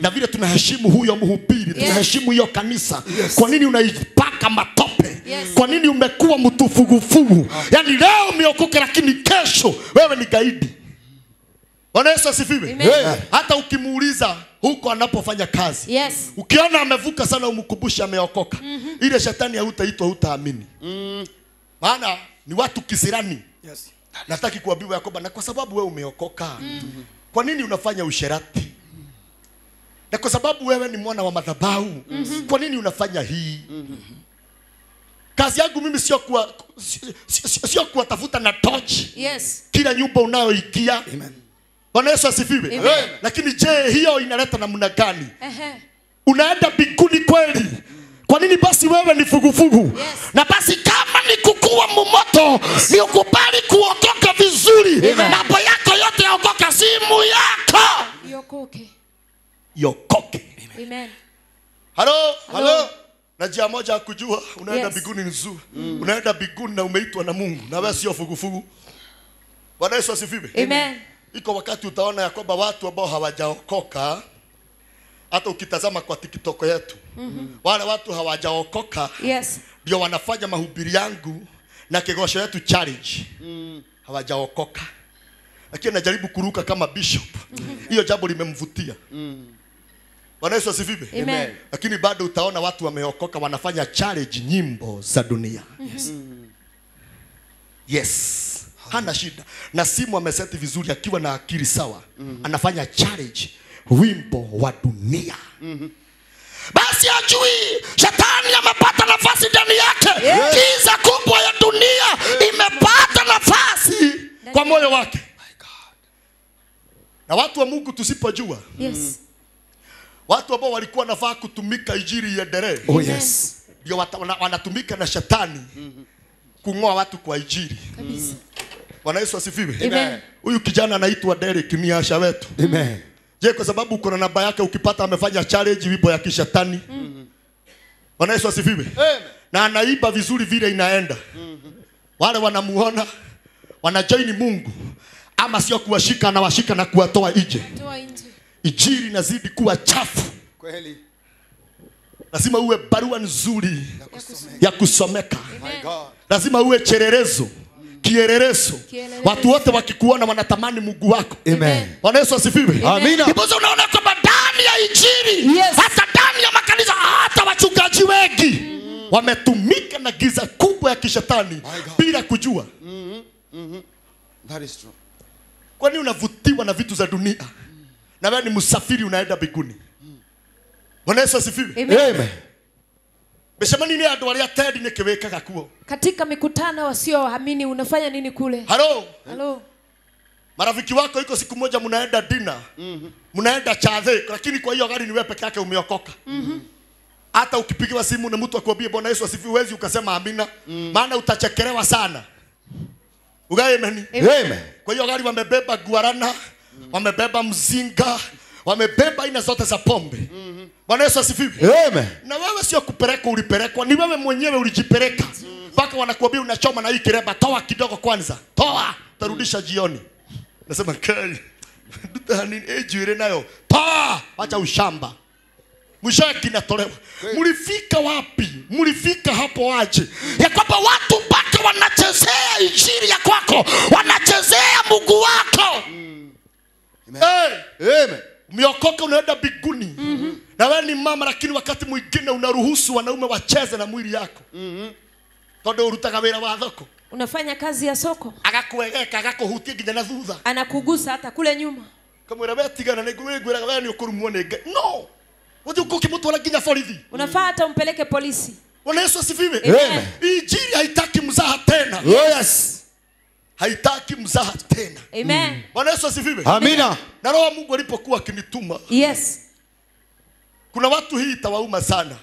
Na vile tunaheshimu huyo mhubiri, tunaheshimu hiyo kanisa. Kwa nini unaipaka matope? Yes. Kwa nini umekuwa mtufugufugu? Yaani leo umeokoka lakini kesho wewe ni gaidi. Bwana Yesu asifiwe. Amen. Hata ukimuuliza huko anapofanya kazi. Yes. Ukiona amevuka sana umkumbushe ameokoka. Ile shetani hautaitwa hutaamini. Maana ni watu kisirani. Yes. Nataki kuambiwa ya kwamba na kwa sababu wewe umeokoka. Kwa nini unafanya usherati? Na kwa sababu wewe ni mwana wa madhabahu. Kwa nini unafanya hii? Kazi yangu mimi sio kuwatafuta na torch Yes. kila nyumba unayoingia. Amen. Bwana Yesu asifiwe. Amen. Lakini je, hiyo inaleta namna gani? Ehe. Unaenda mbinguni kweli? Kwa nini basi wewe ni fugufugu? Yes. Na basi kama ni kukua mumoto, ni ukubali kuokoka vizuri. Mambo yako yote yaokoka, simu yako Yokoke. yokoke. Amen. Halo, Halo. Na njia moja ya kujua unaenda Yes. mbinguni ni nzuri. Unaenda mbinguni na umeitwa na Mungu, na wewe sio fugufugu. Bwana Yesu asifiwe. Amen. Iko wakati utaona ya kwamba watu ambao hawajaokoka, hata ukitazama kwa TikTok yetu, wale watu hawajaokoka Yes. ndio wanafanya mahubiri yangu na kegosho yetu challenge. Hawajaokoka. Lakini anajaribu kuruka kama bishop. Hiyo jambo limemvutia. Bwana Yesu asifiwe. Amen. Lakini bado utaona watu wameokoka wanafanya challenge nyimbo za dunia. Yes. Hana shida. Na simu ameseti vizuri akiwa na akili sawa. Anafanya challenge wimbo wa dunia. Basi ajui shetani amepata nafasi ndani yake. Giza kubwa ya dunia imepata nafasi kwa moyo wake. Na watu wa Mungu tusipojua, Yes. watu ambao walikuwa nafaa kutumika injili iendelee, Oh yes. ndio wanatumika na shetani kung'oa watu kwa injili. Kabisa. Bwana Yesu asifiwe. Amen. Huyu kijana anaitwa Derek, ni asha wetu. Amen. Je, kwa sababu uko na namba yake, ukipata amefanya challenge wimbo ya kishetani. Bwana Yesu asifiwe. Na anaiba vizuri vile inaenda. Wale wanamuona wanajoin Mungu, ama sio kuwashika, anawashika na kuwatoa nje. Toa nje. Injili inazidi kuwa chafu. Kweli. Lazima uwe barua nzuri ya kusomeka. Amen. God. Lazima uwe cherelezo, kielelezo. Kielelezo. Watu wote wakikuona wanatamani Mungu wako. Amen. Bwana Yesu asifiwe. Amina. Ndipo unaona kwamba ndani ya injili, Yes. hata ndani ya makanisa, hata wachungaji wengi wametumika na giza kubwa ya kishetani bila kujua. That is true. Kwani unavutiwa na vitu za dunia? Na wewe ni msafiri unaenda mbinguni. Bwana Yesu asifiwe. Amen. Amen. Beshamani ni andu aria tedi ni kiwekaga kuo. Katika mikutano wasioamini unafanya nini kule? Halo. Halo. Marafiki wako iko siku moja mnaenda dinner. Mnaenda chadhe, lakini kwa hiyo gari ni wewe peke yake umeokoka. Hata ukipigiwa simu na mtu akwambie Bwana Yesu asifiwe, huwezi ukasema amina. Maana utachekelewa sana. Ugaye amen. Amen. Kwa hiyo gari wamebeba guarana, wamebeba mzinga, wamebeba aina zote za pombe. Bwana Yesu asifiwe. Amen. Na wewe sio kupelekwa, ulipelekwa, ni wewe mwenyewe ulijipeleka. Mpaka wanakuambia unachoma na hii kireba, toa kidogo kwanza. Toa, utarudisha jioni. Nasema kai. Nini ejire nayo. Toa, acha ushamba. Mwishowe kinatolewa. Mlifika wapi? Mlifika hapo aje? Ya kwamba watu mpaka wanachezea injili ya kwako, wanachezea Mungu wako. Amen. Umeokoka unaenda mbinguni. Na wewe ni mama, lakini wakati mwingine unaruhusu wanaume wacheze na mwili yako. Todo urutaga wira wa thoko. Unafanya kazi ya soko. Agakuegeka, agakuhutia nginya na thutha. Anakugusa hata kule nyuma. Kamwira wewe tigana na gwira wewe ni ukurumwo ni Ngai. No. Wote uko kimutwala nginya borithi. Unafaa hata umpeleke polisi. Bwana Yesu asifiwe. Amen. Injili haitaki mzaha tena. Oh yes. Haitaki mzaha tena. Amen. Bwana Yesu asifiwe. Amina. Na Roho Mungu alipokuwa akinituma, Yes. kuna watu hii itawauma sana.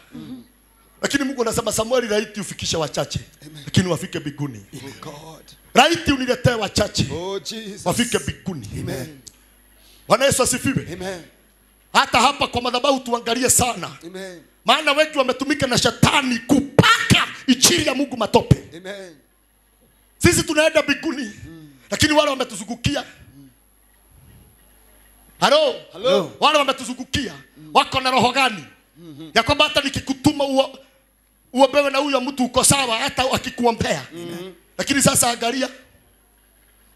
Lakini Mungu anasema Samueli, raiti ufikishe wachache, lakini wafike mbinguni. God. Raiti uniletee wachache, Oh Jesus. wafike mbinguni. Amen. Bwana Yesu asifiwe. Amen. Hata hapa kwa madhabahu tuangalie sana. Amen. Maana wengi wametumika na shetani kupaka injili ya Mungu matope. Amen. Sisi tunaenda mbinguni, lakini wale wametuzungukia. Halo? Hello. Wale wametuzungukia wako na roho gani? Ya kwamba hata nikikutuma uombewe na huyo mtu uko sawa, hata akikuombea. Lakini sasa angalia.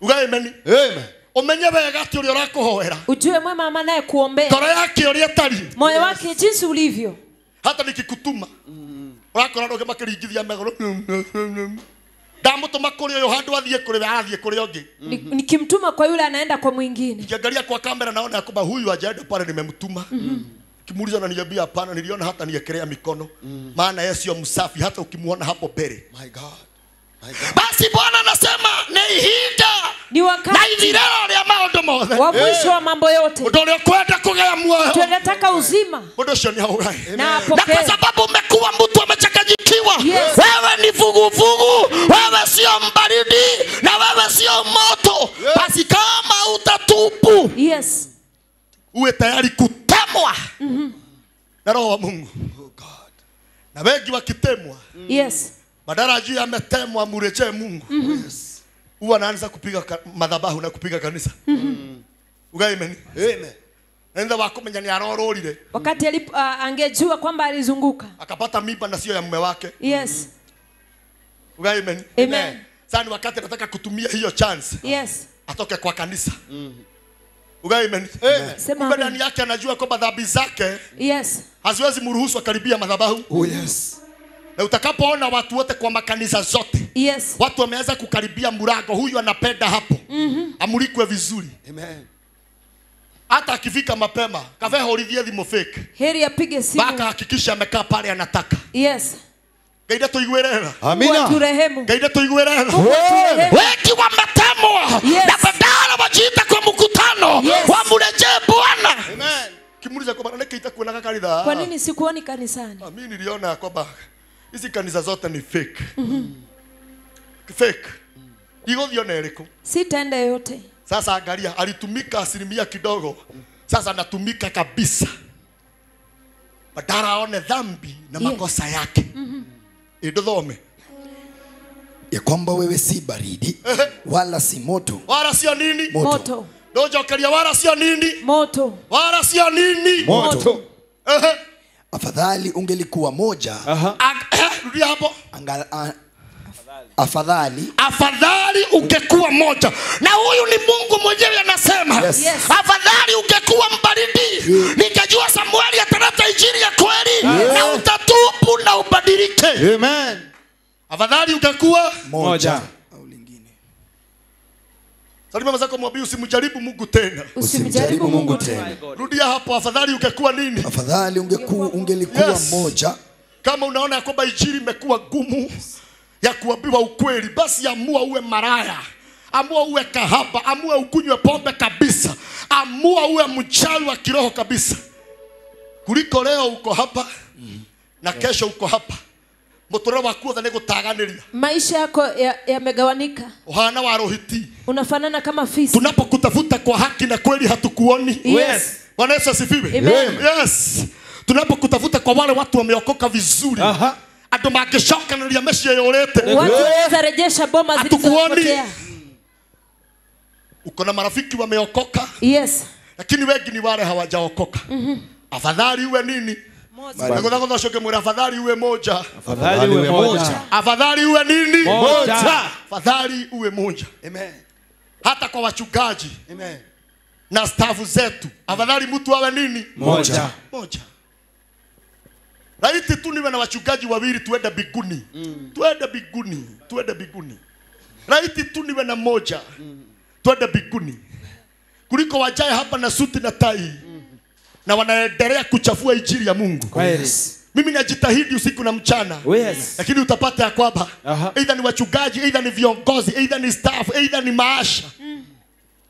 Ugaye amen. Amen. Umenye wega ati uri urakuhoera. Ujue mwema ama naye kuombea. Toro yake uri atari. Moyo wake jinsi ulivyo. Hata nikikutuma. Urakora ndoge makiringithia megoro. Ndamutuma kuri uyu handu athie kuri we athie kuri ongi. Nikimtuma kwa yule anaenda kwa mwingine. Kiangalia kwa kamera naona kwamba huyu ajaenda pale nimemtuma. Kimuuliza ananiambia hapana, niliona hata niekelea mikono. Maana yeye sio msafi hata ukimuona hapo mbele. My God. My God. Basi Bwana anasema ni hida Ni na wakati ithirero ya maundu mothe. wa mwisho wa mambo yote. Mundu uria kwenda kugea muoyo. Tunataka uzima Mundu ucio ni augai. na Na apokee. kwa sababu umekuwa mtu amechanganyikiwa, Yes. wewe ni vuguvugu, wewe sio mbaridi na wewe sio moto. Basi kama utatubu, Yes. uwe tayari kutemwa na Roho wa Mungu. Oh God. Na wengi wakitemwa, Yes. badala juu ametemwa murejee Mungu. Yes. Huwa anaanza kupiga madhabahu na kupiga kanisa. Ugai amen. Amen. Nenda wakumenya ni arororire. Wakati angejua kwamba alizunguka. Akapata mimba na sio ya mume wake. Yes. Ugai amen. Amen. Sasa ni wakati anataka kutumia hiyo chance. Yes. Atoke kwa kanisa. Ugai amen. Sema Kumbe amen. ndani yake anajua kwamba dhambi zake Yes. haziwezi mruhusu akaribia madhabahu. Oh yes. Na utakapoona watu wote kwa makanisa zote, Yes. watu wameanza kukaribia mlango, huyu anapenda hapo. Amulikwe vizuri. Amen. Hata akifika mapema, kafe holidhie thimo fake. Heri apige simu. Baka hakikisha amekaa pale anataka. Yes. Gaida tuigwerera. Mungu turehemu. Gaida tuigwerera. Mungu turehemu. Wengi wametemwa. Yes. Na badala wajiita kwa mkutano, Yes. wamrejee Bwana. Amen. Kimuuliza kwa maana nikaita kuona kanisa. Kwa nini sikuoni kanisani? Mimi niliona kwamba hizi kanisa zote ni fake. Fake. Igothio nereko. Sitaenda yote. Sasa angalia, alitumika asilimia kidogo. Sasa anatumika kabisa. Badala aone dhambi na Yes. makosa yake. Idodhome. ya kwamba wewe si baridi wala si moto. Wala sio nini? Moto. Dojo kalia wala sio nini? Moto. Wala sio nini? Moto. Afadhali ungelikuwa moja. Rudia hapo. Afadhali Afadhali ungekuwa moja. Na huyu ni Mungu mwenyewe anasema. Yes. Yes. Afadhali ungekuwa mbaridi. Nikajua Samueli ataleta injili ya kweli na utatubu na ubadilike. Amen. Afadhali ungekuwa Moja. au lingine. Salima mazako mwambie usimjaribu Mungu tena. Usimjaribu Mungu tena. Rudia hapo, afadhali ungekuwa nini? Afadhali ungelikuwa Yes. moja. Kama unaona ya kwamba injili imekuwa gumu ya kuambiwa ukweli, basi amua uwe maraya, amua uwe kahaba, amua ukunywe pombe kabisa, amua uwe mchawi wa kiroho kabisa, kuliko leo uko hapa na kesho uko hapa. Mutoro waku othe nigutaganiria. Maisha yako yamegawanika. Uhana wa rohiti. Unafanana kama fisi. Tunapokutafuta kwa haki na kweli hatukuoni. Yes. Bwana Yesu asifiwe. Amen. Yes. Tunapokutafuta kwa wale watu wameokoka vizuri. Ando mageshoka na liameshi yorete. Watu wanaweza rejesha boma zilizopotea. Uko na marafiki wameokoka. Yes. Lakini wengi ni wale hawajaokoka. Afadhali uwe nini? Ngoja shoke mwera, afadhali uwe moja. Afadhali uwe moja. Afadhali uwe nini? Moja. Afadhali uwe moja. Amen. Hata kwa wachungaji Amen. na stafu zetu, afadhali mtu awe nini? Moja. Moja. Laiti tu niwe na wachungaji wawili tuende biguni. Tuende biguni. Tuende biguni. Laiti tu niwe na moja. Tuende biguni. Kuliko wajae hapa na suti na tai. Na wanaendelea kuchafua injili ya Mungu. Kweli. Mimi najitahidi usiku na mchana. Yes. Lakini utapata ya kwamba either ni wachungaji, either ni viongozi, either ni staff, either ni maasha.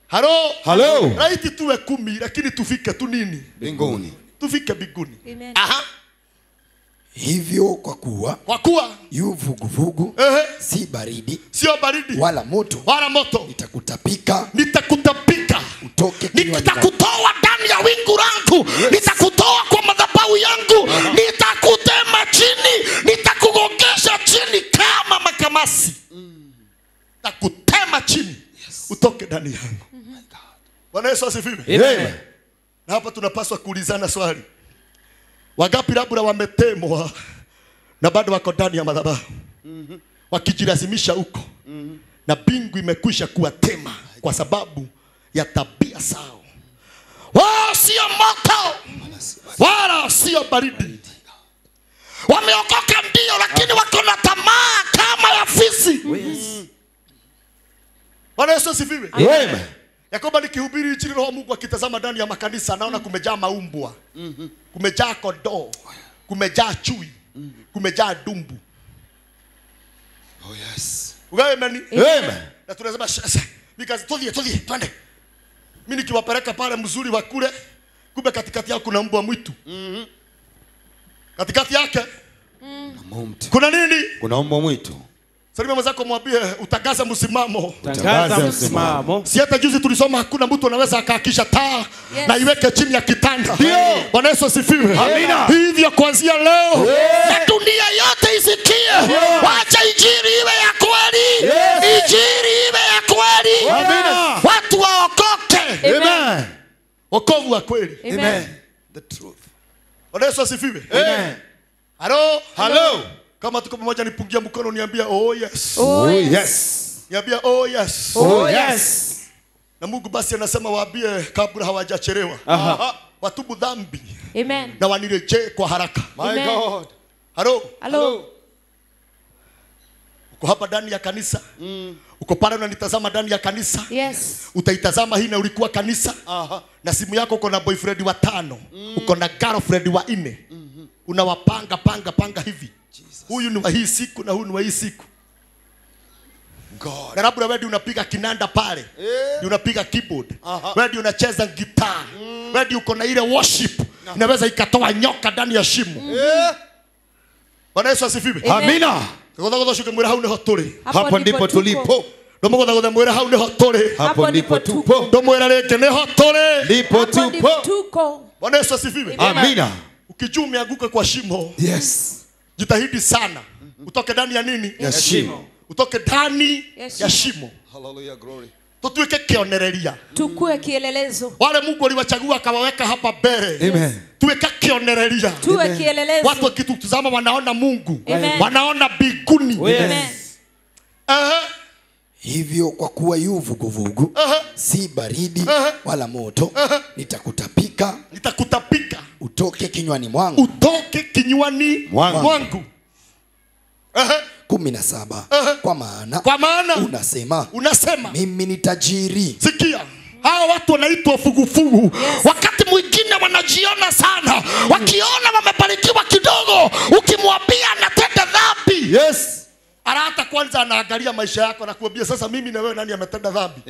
Halo. Hello. Laiti tuwe 10 lakini tufike tu nini? Mbinguni. Tufike biguni. Amen. Aha. Hivyo kwa kuwa yu vuguvugu si baridi sio baridi wala moto, nitakutapika utoke nitakutoa ndani ya wingu langu. Nitakutoa kwa madhabahu yangu. Nitakutema chini, nitakugongesha chini kama makamasi. Nitakutema chini utoke ndani yangu. Bwana Yesu asifiwe. Amen. Na hapa tunapaswa kuulizana swali. Wangapi labda wametemwa na bado wako ndani ya madhabahu? Wakijilazimisha huko. Na bingu imekwisha kuwatema kwa sababu ya tabia zao. Wao sio moto wala sio baridi. Wameokoka ndio, lakini wako na tamaa kama ya fisi. Bwana Yesu asifiwe. Amen. ya kwamba nikihubiri injili roho Mungu akitazama ndani ya makanisa naona kumejaa maumbwa, kumejaa kondoo, kumejaa chui, kumejaa dumbu. Oh yes. Amen. Amen. Na tunasema because tudhie twende. Mimi nikiwapeleka pale mzuri wa kule, kumbe katikati yao kuna mbwa mwitu. Katikati yake kuna nini? Kuna mbwa mwitu. Salimia mwenzako mwambie utangaza msimamo. Tangaza msimamo. Si hata juzi tulisoma hakuna mtu anaweza akaakisha taa na iweke chini ya kitanda. Ndio. Bwana Yesu asifiwe. Amina. Hivyo kuanzia leo na dunia yote isikie. Wacha injili iwe ya kweli. Injili iwe ya kweli. Amina. Watu waokoke. Amen. Wokovu wa kweli. Amen. The truth. Bwana Yesu asifiwe. Amen. Halo. Hello. Kama tuko pamoja nipungia mkono niambia oh yes. Oh, yes. Yes. Niambia oh yes. Oh, Yes. Na Mungu basi anasema waambie kabla hawajachelewa. Watubu dhambi Amen. na wanirejee kwa haraka. My Amen. God. Halo. Hello. Uko hapa ndani ya kanisa. Uko pale unanitazama ndani ya kanisa. Yes. Utaitazama hii na ulikuwa kanisa. Na simu yako uko na boyfriend wa 5. Uko na girlfriend wa 4. Unawapanga panga hivi. Huyu ni wa hii siku na huyu ni wa hii siku. God. Na labda wewe ndio unapiga kinanda pale. Ndio unapiga keyboard. Wewe ndio unacheza gitaa. Wewe ndio uko na ile worship. Inaweza ikatoa nyoka ndani ya shimo. Bwana Yesu asifiwe. Amina. Ngoja shuke mwera hau neho turi. Hapo ndipo tulipo. Ndomo ngoja mwera hau neho turi. Hapo ndipo tupo. Ndomo mwera reke neho turi. Ndipo tupo. Tuko. Bwana Yesu asifiwe. Amina. Ukijua umeanguka kwa shimo, Yes. jitahidi sana. Utoke ndani ya nini? Ya shimo. Utoke ndani Ya ya shimo. Hallelujah, glory. Tutuweke kionereria. Tukue kielelezo. Wale Mungu aliwachagua akawaweka hapa mbele. Amen. Tuweke kionereria. Tuwe kielelezo. Watu wakitutazama wanaona Mungu. Amen. Wanaona mbinguni. Oh, yes. Amen. Hivyo kwa kuwa yu vuguvugu, si baridi wala moto, nitakutapika Nitakutapika. utoke kinywani mwangu. Utoke kinywani Mwangu. mwangu. 17. Kwa maana Kwa maana unasema mimi ni tajiri. sikia, hawa watu wanaitwa fugufugu. Wakati mwingine wanajiona sana, wakiona wamebarikiwa kidogo, ukimwambia anatenda dhambi, Yes. hata kwanza anaangalia maisha yako na kuambia sasa mimi na wewe nani ametenda dhambi?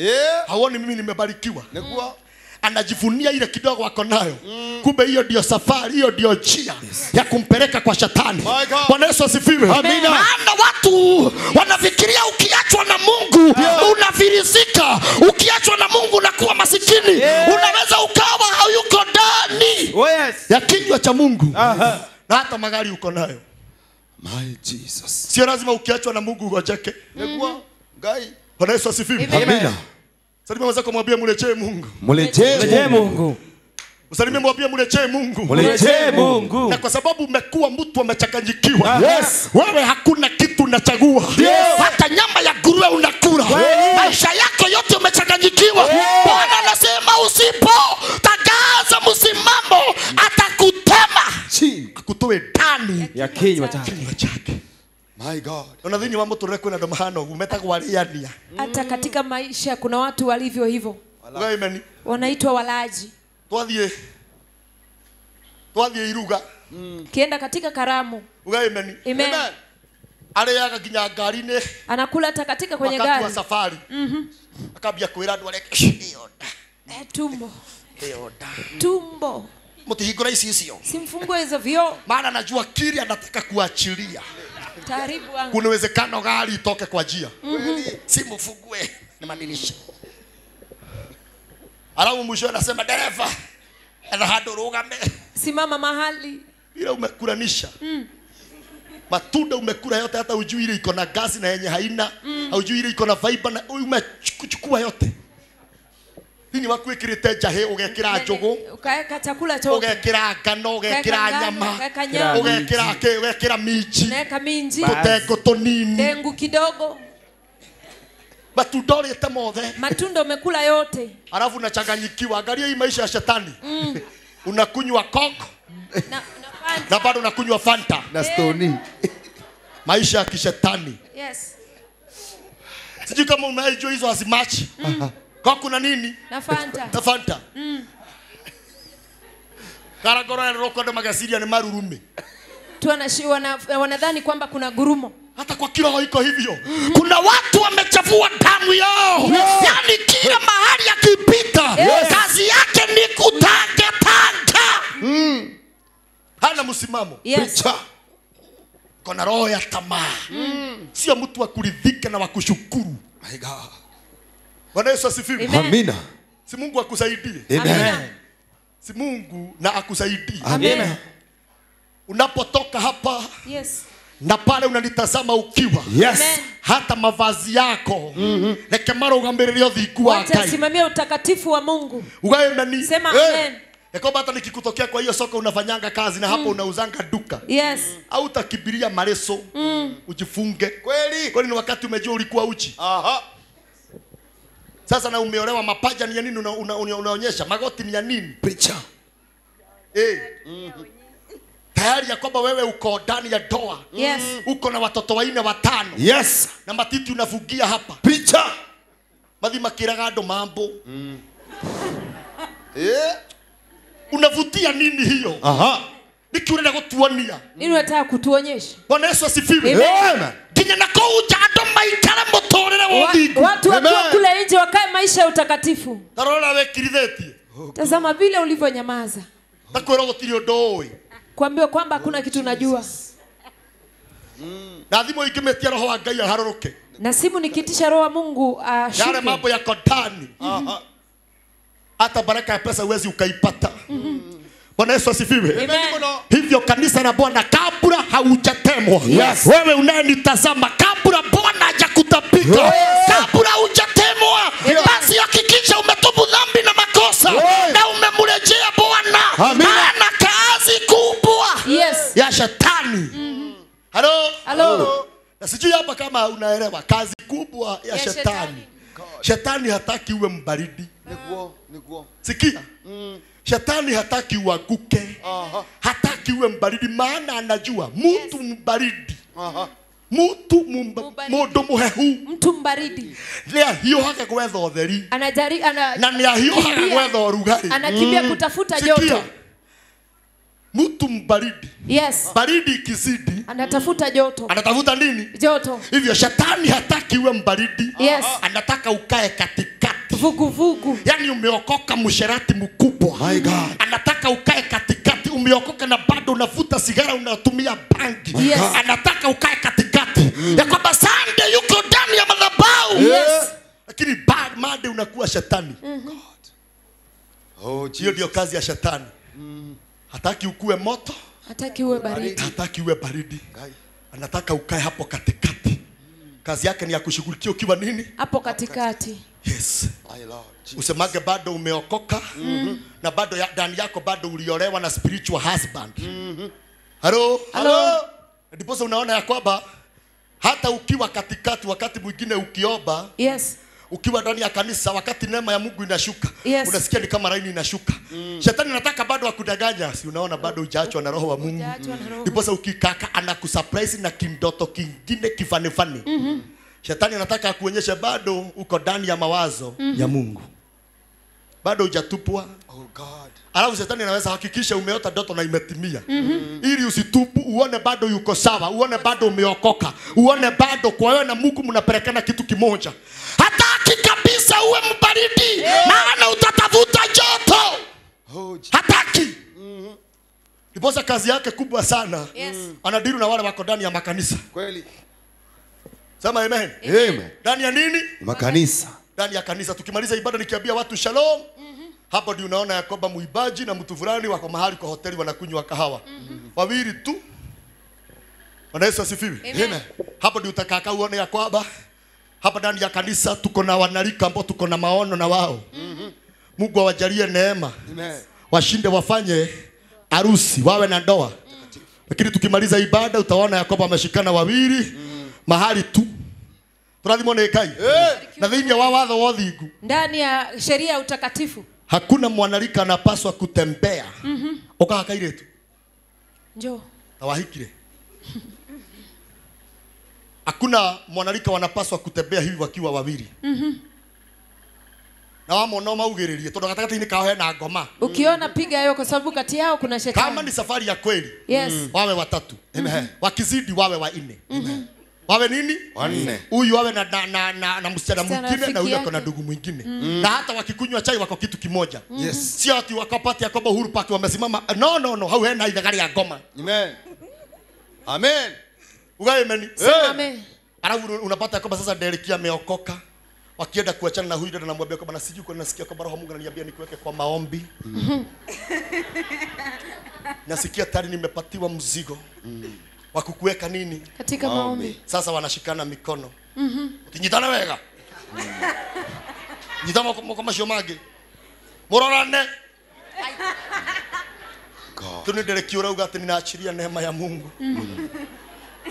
Haoni mimi nimebarikiwa. Nekuwa. Anajivunia ile kidogo wako nayo. Kumbe hiyo ndio safari, hiyo ndio njia ya kumpeleka kwa shetani. My God. Bwana Yesu asifiwe. Amina. Maana watu wanafikiria ukiachwa na Mungu unafilisika. Ukiachwa na Mungu unakuwa masikini. Unaweza ukawa hayuko ndani Oh, yes. ya kinywa cha Mungu. Na hata magari uko nayo. My Jesus. Sio lazima ukiachwa na Mungu ugojeke. Nekuwa. Gai. Bwana Yesu asifiwe. Amina. Salimia mwenzako mwambie mlechee Mungu. Mrejee Mungu. Usalimie mwambie mlechee Mungu. Mrejee Mungu. Na kwa sababu umekuwa mtu amechanganyikiwa, Yes. wewe hakuna kitu unachagua. Hata nyama ya nguruwe unakula. Maisha yako yote umechanganyikiwa. Bwana anasema usipo tangaza msimamo atakutema. Akutoe ndani Ya kinywa chake. kinywa chake. My God. Unadhani wambo turekwe na domahano umetaka waliania. Hata katika maisha kuna watu walivyo hivyo. Amen. Wanaitwa walaji. Twathie iruga. Kienda katika karamu. Amen. Amen. Aliaga ginya ngari-ini Anakula hata katika kwenye wakati wa gari. safari. Akambia kwira andu areke Tumbo. Eoda. Tumbo. Mutihingura icio. Simfungue hizo vioo. Maana najua kile anataka kuachilia. Taaribu wangu. Kuna uwezekano gari itoke kwa njia. Simufungue ni madirisha. Alafu mwisho anasema dereva, ana hado rugame. Simama mahali. Bila umekulanisha. Matunda umekula yote hata ujui ile iko na gasi na yenye haina, ujui ile iko na fiber na umechukua yote. Hini wakwikirite jahe ugekira njugu, Ukaeka chakula chote. ugekira ngano, ugekira nyama, ugekira minji, Neka minji. tutengo tunini. Dengu kidogo. Matunda urite mothe. Matunda umekula yote. Alafu unachanganyikiwa. Angalia hii maisha ya shetani. Unakunywa Coke na bado unakunywa Fanta. Na stoni. Maisha ya kishetani. Yes. Sijui kama unaijua hizo azimachi. Kwa kuna nini? Na Fanta. Na Fanta. Karagoro ya rokodo magasiria ni marurume. Tu wanadhani kwamba kuna gurumo. Hata kwa kiroho iko hivyo. Kuna watu wamechafua damu yao. Yaani kila mahali akipita kazi yake ni kutanga tanga. Hana msimamo. Yes. Kuna roho ya tamaa. Sio mtu wa kuridhika na wa kushukuru. My God. Bwana Yesu asifiwe. Amen. Amina. Si Mungu akusaidie. Amen. Si Mungu na akusaidie. Amen. Unapotoka hapa Yes. na pale unanitazama ukiwa. Yes. Amen. Hata mavazi yako. Leke maro ugambererio thiku wa Wacha Ngai. simamia utakatifu wa Mungu. Ugae nani? Sema amen. Yakoba hata nikikutokea kwa hiyo soko unafanyanga kazi na hapo unauzanga duka. Yes. Au utakibiria mareso. Ujifunge. Kweli. Kwani ni wakati umejua ulikuwa uchi. Aha. Sasa na umeolewa mapaja ni ya nini unaonyesha? Magoti ni ya nini? Preacher. Tayari Yakoba wewe uko ndani ya doa. Yes. Uko na watoto 4 5. Yes. Na matiti unavugia hapa. Preacher. Madhima kiragado mambo. Yeah. Unavutia nini hiyo? Aha. Nikiurenda kutuonia. Nini unataka kutuonyesha? Bwana Yesu asifiwe. Amen. Kinya nako ujado maikara motorere wothiku. Watu wakiwa Amen. kule nje wakae maisha ya utakatifu. Tarora wekiritheti. Tazama vile ulivyonyamaza. Takwero gutiri ndoi. Kuambiwa kwamba hakuna kitu unajua. Na thimo ikimetia roho wa Ngai haroroke. Na simu nikitisha roho wa Mungu Yale ashuke. mambo yako ndani. Hata baraka ya pesa uwezi ukaipata. Bwana Yesu asifiwe. Amen. Hivyo kanisa la Bwana kabla haujatemwa. Yes. Wewe unayenitazama kabla Bwana hajakutapika. Yes. Kabla hujatemwa. Basi hakikisha umetubu dhambi na makosa. Yes. Na umemrejea Bwana. Amina. Ana kazi kubwa Yes. ya shetani. Halo? Halo. Na sijui hapa kama unaelewa kazi kubwa ya shetani. Shetani hataki uwe mbaridi. Nikuo. Sikia. Shetani hataki uanguke. Hataki uwe mbaridi maana anajua mtu mbaridi. Mtu mundu muhehu. Mtu mbaridi. Nia hiyo haka gwetha utheri. Na nia hiyo haka gwetha urugari. Anakimbia kutafuta Sikia. joto. Mtu mbaridi. Yes. Baridi ikizidi. Anatafuta joto. Anatafuta nini? Joto. Hivyo shetani hataki uwe mbaridi. Yes. Anataka ukae katikati. Vuguvugu. Yani umeokoka msherati mkubwa. My God. Anataka ukae katikati. Umeokoka na bado unavuta sigara unatumia bangi. Yes. Anataka ukae katikati. Ya kwamba Sunday yuko ndani ya madhabahu. Yes. Lakini bad Monday unakuwa shetani. Oh, Hiyo ndio kazi ya shetani. Hataki ukue moto. Hataki uwe baridi. Hataki uwe baridi. Ngai. Anataka ukae hapo katikati. Kazi yake ni ya kushughulikia ukiwa nini? Hapo katikati. Yes. My Lord. Usemage bado umeokoka na bado ndani yako bado uliolewa na spiritual husband. Halo? Halo? Ndipo unaona ya kwamba hata ukiwa katikati wakati mwingine ukiomba, Yes. ukiwa ndani ya kanisa wakati neema ya Mungu inashuka, Yes. unasikia ni kama raini inashuka. Shetani anataka bado akudanganya, si unaona bado hujaachwa na roho wa Mungu. Hujaachwa na roho. Ndipo ukikaka anakusurprise na kindoto kingine kifanifani. Shetani anataka akuonyeshe bado uko ndani ya mawazo ya Mungu. Bado hujatupwa. Oh God. Alafu shetani anaweza hakikisha umeota ndoto na imetimia. Ili usitupu, uone bado yuko sawa, uone bado umeokoka, uone bado kwa wewe na Mungu mnapelekana kitu kimoja. Hataki kabisa uwe mbaridi, maana utatafuta joto. Oh, Hataki. Ndiposa kazi yake kubwa sana. Yes. Anadili na wale wako ndani ya makanisa. kweli. Sema amen. Amen. Ndani ya nini? Makanisa. Ndani ya kanisa. Tukimaliza ibada nikiambia watu shalom. Hapo ndio unaona ya kwamba muibaji na mtu fulani wako mahali kwa hoteli wanakunywa kahawa. Wawili tu. Bwana Yesu asifiwe. Amen. Hapo ndio utakaa uone ya kwamba hapa ndani ya kanisa tuko na wanalika ambao tuko na maono na wao. Mungu awajalie neema. Amen. Washinde wafanye harusi, wawe na ndoa. Lakini tukimaliza ibada utaona ya kwamba wameshikana wawili mahali tu. Turathimo ni Ngai. Na thini wa watho wa uthingu. Ndani ya sheria ya utakatifu. Hakuna mwanalika anapaswa kutembea. Ukahakaire tu. Njoo. Na wahikire. Hakuna mwanalika wanapaswa kutembea hivi wakiwa wawili. na wamona maugiririe tondu gatagati-ini kao hena ngoma. Ukiona piga hiyo kwa sababu kati yao kuna Kama shetani. ni safari ya kweli, Yes. wawe watatu. Amen. Wakizidi wawe wanne. Wawe nini? Wanne. Huyu wawe na msichana Msichana mwingine na rafiki huyu ako na yake. ndugu mwingine. Na hata wakikunywa chai wako kitu kimoja. Yes. Sio ati wakapati ya kwamba Uhuru Park wamesimama. No, hau hena ithagari ya ngoma. Amen. Amen. Ugae meni. Amen. Alafu unapata kwamba sasa Derek ameokoka. Wakienda kuachana na huyu ndio anamwambia kwamba sijui kwa nasikia kwamba Roho Mungu ananiambia nikuweke kwa maombi. Nasikia tayari nimepatiwa mzigo. Wa kukuweka nini? Katika maombi. Sasa wanashikana mikono. Utinyitana wega. Nyitama kwa mashomage. Mororane. God. Tunendelea urauga ati ninaachilia neema ya Mungu.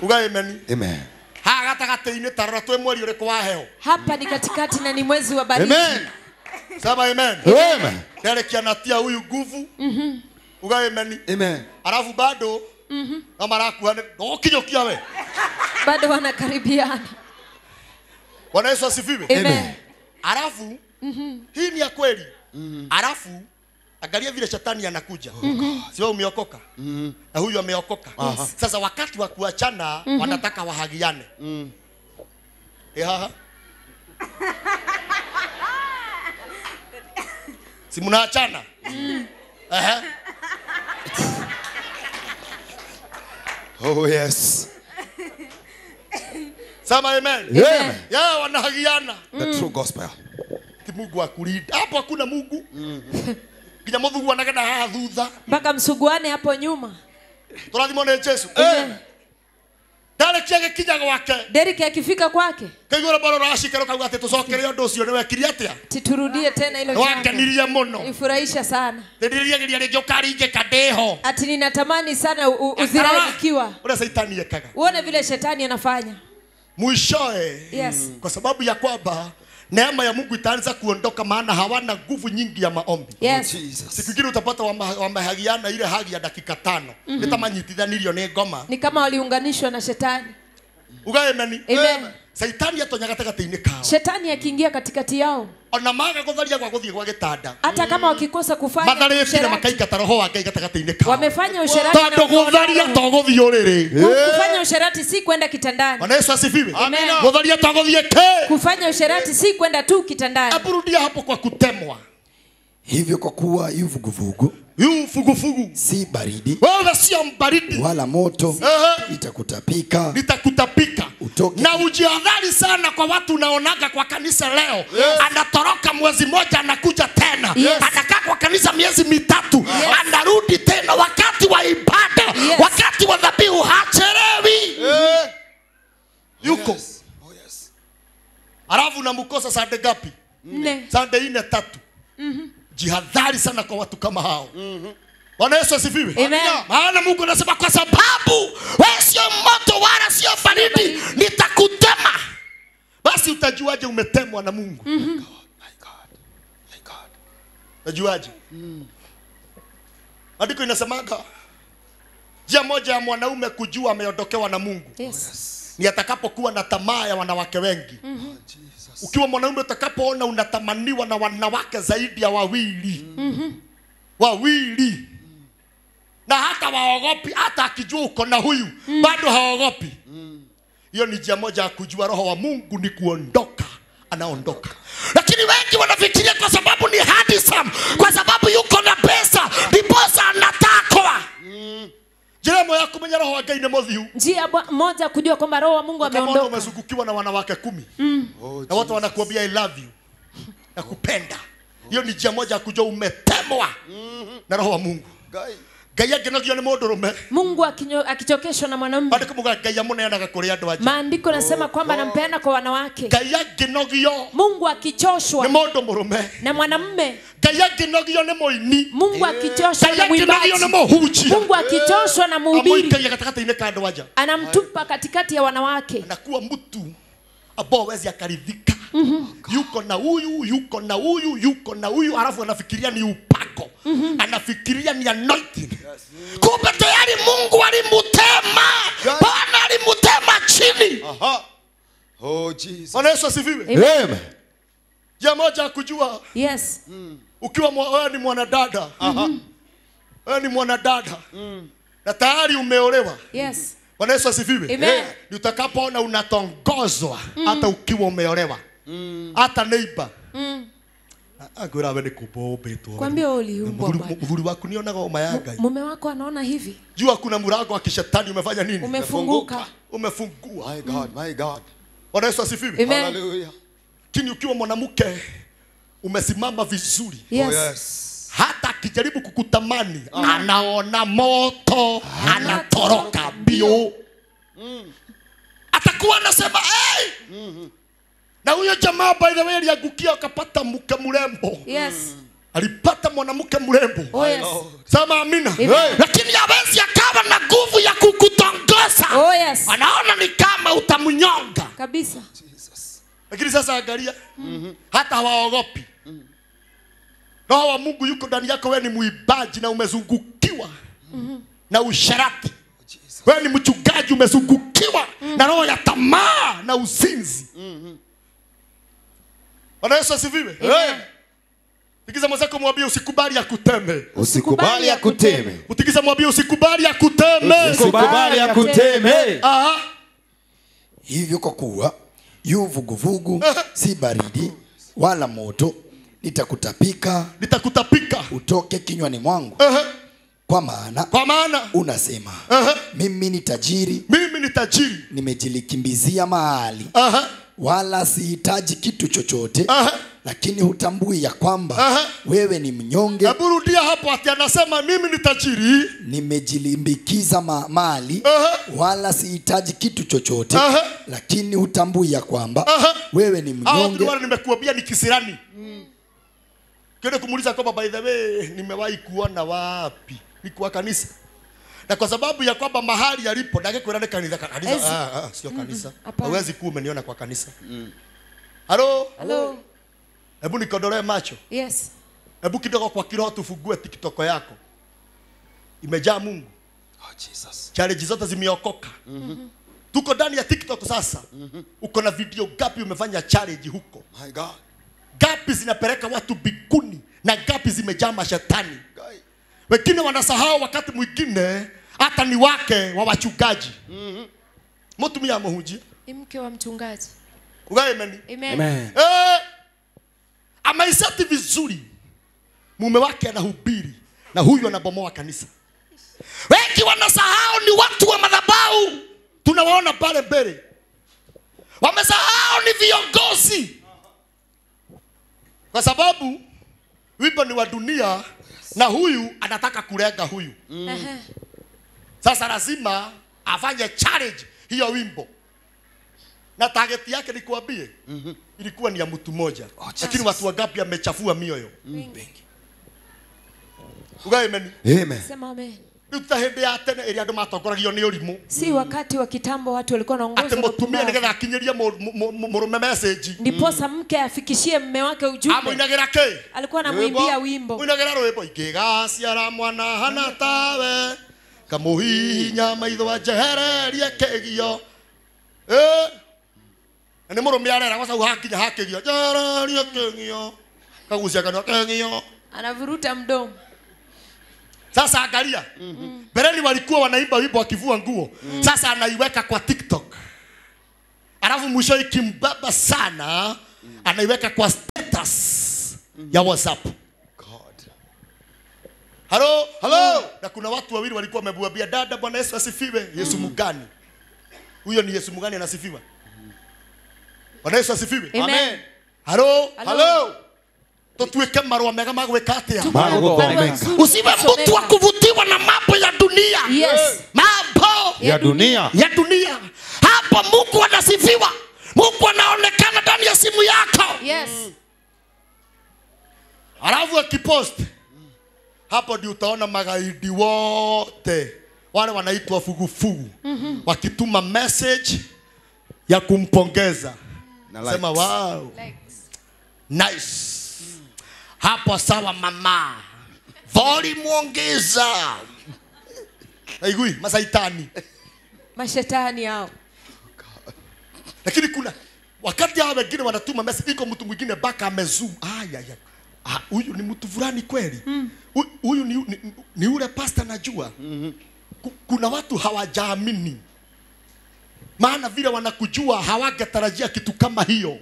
Ugae meni. Amen. Ha gatagati-ini tarora twe mweri uriku wa heo. Hapa ni katikati na ni mwezi wa baridi. Amen. Sema amen. Amen. Derek anatia huyu nguvu. Ugae meni. Amen. Alafu bado na marakuane okinyokia we. Bado wanakaribiana. Bwana Yesu asifiwe. Amen. Alafu hii ni ya kweli. Alafu angalia vile shetani anakuja. Sio umeokoka. Na huyu ameokoka. Sasa wakati wa kuachana wanataka wahagiane. Haha. Si mnaachana? Aha. Oh yes. Sema amen. Amen. Yeah, wanahagiana. The true gospel. Ti Mungu akulinda. Hapo hakuna Mungu. Kinya muthugu anagenda haha thutha. Mpaka msuguane hapo nyuma. Turathimwo ni Jesu. Amen. Dale kiage kinya gwake. Derek akifika kwake, Kaigora baro rashikero kauga ati tucokere undu ucio ni wekiri atia. titurudie tena hilo Wakanirie muno. Ifurahisha sana. Ndiriria giria ringi ukaringe kadeho. Ati ninatamani sana uziraikiwa. Ule Saitani yekaga. Uone vile shetani anafanya. Mwishoe. Yes. Kwa sababu ya kwamba neema ya Mungu itaanza kuondoka maana hawana nguvu nyingi ya maombi. Yes. Jesus. Siku ingine utapata wamehagiana ile hagi ya dakika 5. Nitamanyitithanirio ni ngoma. Ni kama waliunganishwa na shetani. Ugae meni. Amen. Saitani atonya gatagati-ini kao. Shetani akiingia katikati yao, Ona maga gutharia gwa guthie gwa gitanda. hata kama wakikosa kufanya Matharĩtire usherati, makaingata roho wa Ngai gatagati-ini kao. wamefanya usherati na Tondu gutharia to guthie uriri. kufanya usherati si kwenda kitandani. Bwana Yesu asifiwe. Amen. Gutharia to guthie ke. Kufanya usherati si kwenda tu kitandani. Aburudia hapo kwa kutemwa. Hivyo kwa kuwa yu vuguvugu Yu fugufugu. si baridi Wewe sio mbaridi. wala moto, Ehe. itakutapika Nitakutapika. Utoke. Na ujihadhari sana kwa watu unaonaga kwa kanisa leo. Anatoroka mwezi moja anakuja tena. Yes. Anakaa kwa kanisa miezi mitatu. Anarudi tena wakati wa ibada. Yes. Wakati wa dhabihu hachelewi. Yuko. Oh yes. Alafu namkosa sande gapi? 4. Sande 4 3. Jihadhari sana kwa watu kama hao. Bwana Yesu asifiwe. Amen. Maana Mungu anasema kwa sababu wewe sio moto wala sio baridi, nitakutema. Basi utajuaje umetemwa na Mungu? My God. My God. Utajuaje? Andiko inasemaga njia moja ya mwanaume kujua ameondokewa na Mungu Yes. ni atakapokuwa na tamaa ya wanawake wengi. Jesus. Ukiwa mwanaume utakapoona unatamaniwa na wanawake zaidi ya wawili. Wawili. Na hata waogopi, hata akijua uko na huyu bado haogopi. Hiyo ni njia moja ya kujua roho wa Mungu ni kuondoka, anaondoka. Lakini wengi wanafikiria kwa sababu ni handsome, kwa sababu yuko na pesa, ndiposa anatakwa. Njia moja ya kumenya roho wa Ngai ni mothiu. Njia moja kujua kwamba roho wa Mungu Kama ameondoka. umezungukiwa na wanawake 10 Oh, na watu wanakuambia I love you, nakupenda. Hiyo ni njia moja ya kujua umetemwa na roho wa Mungu. Guy. Ngai agenagio ni mundurume. Mungu akichokeshwa na mwanamume. Andiko muga Ngai amuneanaga kuri andu aje. Maandiko nasema kwamba anampeana kwa wanawake. Ngai agenagio Mungu akichoshwa ni mundu murume. na mwanamume. Ngai agenagio ni muini. Mungu akichoshwa Ngai na agenagio ni mwimbaji. muhunjia. Mungu akichoshwa na mhubiri, Amuikagia katikati-ini ka andu aja. anamtupa katikati ya wanawake. Anakuwa mtu ambao hawezi akaridhika. Yuko na huyu, yuko na huyu, yuko na huyu, alafu anafikiria ni upako. Anafikiria ni anointing. Kumbe tayari Mungu alimutema. Bwana alimutema chini. Aha. Oh Jesus. Bwana Yesu asifiwe. Amen. Amen. Njia moja ya kujua Yes. ukiwa wewe ni mwanadada. Wewe ni mwanadada. Na tayari umeolewa. Yes. Bwana Yesu asifiwe. Amen. Ni utakapoona unatongozwa hata ukiwa umeolewa. Hata neighbor. Agora wewe ni kubombe tu. Kwambia uliumbwa bwana. Mvuli wako nionaga umayaga. Mume wako anaona hivi. Jua kuna mlango wa kishetani umefanya nini? Umefunguka. Umefungua. My God, my God. Bwana Yesu asifiwe. Amen. Hallelujah. Lakini ukiwa mwanamke umesimama vizuri. Yes. Oh, yes. Hata akijaribu kukutamani anaona moto, anatoroka bio. Atakuwa anasema hey! Na huyo jamaa by the way aliangukia akapata mke mrembo. Yes. Alipata mwanamke mrembo. Oh yes. Sema amina. Amen. Lakini hawezi akawa na nguvu ya kukutongoza. Oh yes. Anaona ni kama utamnyonga. Kabisa. Lakini sasa angalia, hata hawaogopi. Roho wa Mungu yuko ndani yako, wewe ni muibaji na umezungukiwa na usharati. Wewe ni mchungaji umezungukiwa na roho ya tamaa na uzinzi. Bwana Yesu asifiwe. Tikiza mwenzako mwambie usikubali akuteme. Usikubali akuteme. Utikiza mwambie usikubali akuteme. Usikubali akuteme. Aha. Hivyo kwa kuwa yu vuguvugu si baridi wala moto, nitakutapika Nitakutapika. utoke kinywani mwangu. Kwa maana unasema mimi ni tajiri, Mimi ni tajiri. nimejilikimbizia mahali, wala sihitaji kitu chochote, lakini hutambui ya kwamba wewe ni mnyonge. Hebu rudia hapo, ati anasema mimi ni tajiri. Nimejilimbikiza mali, wala sihitaji kitu chochote, lakini hutambui ya kwamba wewe ni mnyonge. Wale nimekuambia ni kisirani. Kile kumuuliza kwamba by the way nimewahi kuona wapi? Ni kwa kanisa. Na kwa sababu ya kwamba mahali yalipo ndake kwenda kanisa. Sio kanisa. Hawezi kuwa umeniona kwa kanisa. Halo? Hello. Hebu nikondolee macho. Yes. Hebu kidogo kwa kiroho tufungue TikTok yako. Imejaa Mungu. Oh, Jesus. Challenge zote zimeokoka. Tuko ndani ya TikTok sasa. Uko na video gapi umefanya challenge huko? My God. Gapi zinapeleka watu bikuni na gapi zimejaa mashetani. Wengine wanasahau wakati mwingine hata ni wake wa wachungaji. Mtumia mhujia. Ni mke wa mchungaji. Amen. Amen. Amaisati vizuri. Mume wake anahubiri na huyu anabomoa kanisa. Wengi wanasahau ni watu wa madhabahu. Tunawaona pale mbele. Wamesahau ni viongozi. Kwa sababu wimbo ni wa dunia na huyu anataka kulenga huyu. Sasa lazima afanye challenge hiyo wimbo. Na target yake ni kuambie ilikuwa ni ya mtu mmoja. Lakini watu wangapi amechafua mioyo? Wengi. Amen. Amen. Sema amen. Tutahende ya tene ili andu matongoragio ni urimu. Si wakati wa kitambo watu walikuwa Ate wanaongozwa na mutumia upumbavu. nigetha akinyeria murume message. Ndiposa mke afikishie mume wake ujumbe. Amuinagira ke? Alikuwa anamwimbia wimbo. Muinagira rwimbo ikigaciara mwana hana tawe. Kamuhinya maitho ajehererie kegio. Ni murume arera kwa sababu hakinya hakegio. Jehererie kegio. Kagucia kanwa kegio. Anavuruta mdomo. Sasa angalia. Bereni walikuwa wanaimba wimbo wakivua nguo. Sasa anaiweka kwa TikTok. Alafu mwisho ikimbaba sana anaiweka kwa status ya WhatsApp. God. Hello? Hello? Na kuna watu wawili walikuwa wamebuabia dada Bwana Yesu asifiwe. Yesu mgani? Huyo ni Yesu mgani anasifiwa? Bwana Yesu asifiwe. Amen. Hello? Hello? Tutuweke marwa mega magweka atia. Usiwe Mtu wa kuvutiwa na mambo ya dunia. Yes. Mambo Ya dunia. ya dunia. Hapa Mungu anasifiwa. Mungu anaonekana ndani ya simu yako. Yes. Alafu akipost hapo ndio utaona magaidi wote wale wanaitwa fugufugu wakituma message ya kumpongeza. Sema wow. Nice. Hapo sawa mama. Volume ongeza. Haigui masaitani. Mashetani hao. Lakini kuna wakati hao wengine wanatuma message, iko mtu mwingine baka amezoom. Huyu ni mtu fulani kweli. Huyu ni ule pastor najua. Kuna watu hawajaamini. Maana vile wanakujua hawagetarajia kitu kama hiyo.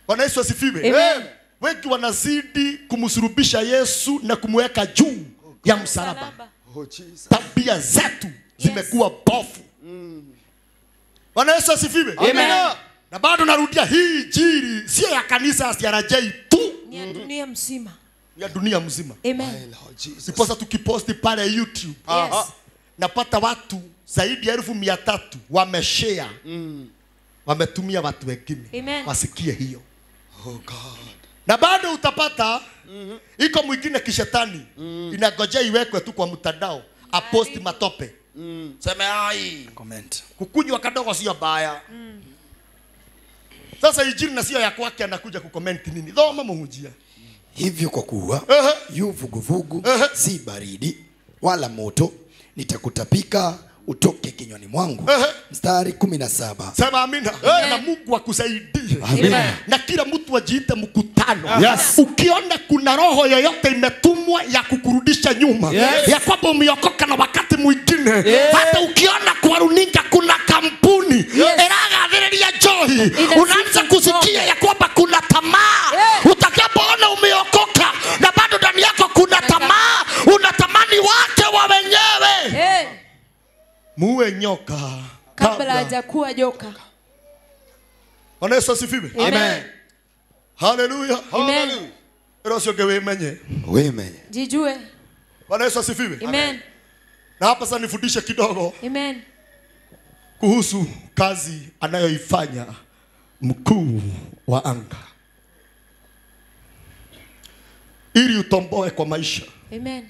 Bwana Yesu asifiwe. Amen. Wengi wanazidi kumsurubisha Yesu na kumweka juu ya msalaba. Oh, Jesus. Tabia zetu zimekuwa bofu. Bwana Yesu asifiwe. Amen. Na bado narudia, hii injili sio ya kanisa ya CRJ tu, Ni ya dunia mzima. ya dunia mzima. My Amen. Lord Jesus. Siposa tukiposti pale YouTube, Yes. napata watu zaidi ya 1,300 wameshare. Wametumia watu wengine Amen. wasikie hiyo. Oh God. Na bado utapata iko mwingine kishetani inagojea iwekwe tu kwa mtandao aposti matope. Sema ai Comment. kukunywa kadogo sio baya. Sasa injili na sio ya kwake, anakuja kucomment nini? Dhoma mhujia. Hivyo kwa kuwa yu vuguvugu si baridi wala moto, nitakutapika utoke kinywani mwangu. Mstari 17. Sema amina. Na Mungu akusaidie. Amen. Na kila mtu ajiite mkutano. Yes. Ukiona kuna roho yoyote imetumwa ya kukurudisha nyuma, Yes. ya kwamba umeokoka na wakati mwingine, hata ukiona kwa runinga kuna kampuni iragathiriria njohi, unaanza kusikia ya kwamba kuna tamaa. Utakapoona umeokoka na bado ndani yako kuna tamaa, unatamani wake wa wenyewe. Muwe nyoka Kabla hajakuwa joka. Bwana Yesu asifiwe. Amen. Haleluya. Amen. Erosio gewemenye. Wewe. Jijue. Bwana Yesu asifiwe. Amen. Na hapa sasa nifundishe kidogo Amen. kuhusu kazi anayoifanya mkuu wa anga, ili utomboe kwa maisha, Amen.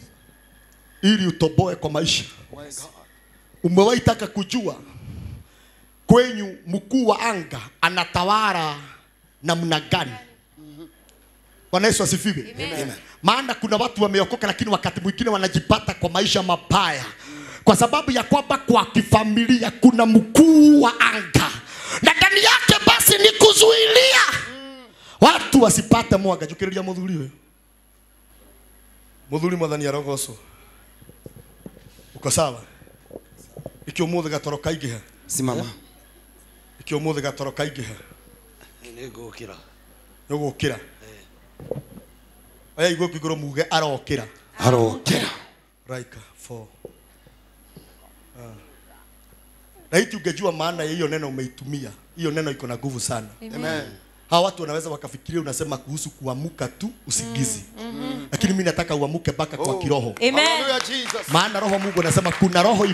ili utomboe kwa maisha. My God. Umewahi taka kujua kwenyu mkuu wa anga anatawala namna gani? Bwana Yesu asifiwe. Amen. Maana kuna watu wameokoka, lakini wakati mwingine wanajipata kwa maisha mabaya kwa sababu ya kwamba kwa kifamilia kuna mkuu wa anga, na ndani yake basi ni kuzuilia watu wasipate mwaga. Jukiria mudhuri mwathani arogoso. Uko sawa? Ikio muthe gatoroka igiha. Simama. Ikio muthe gatoroka igiha. Nigukira. Nigukira. Aya igwo kigoro muge arokira. Arokera. Raika 4. Na hiti ungejua maana ya hiyo neno umeitumia. Hiyo neno iko na nguvu sana. Amen. Hawa watu wanaweza wakafikiria unasema kuhusu kuamuka tu usingizi. Lakini mimi nataka uamuke mpaka kwa kiroho. Amen. Hallelujah, Jesus. Maana roho Mungu anasema kuna roho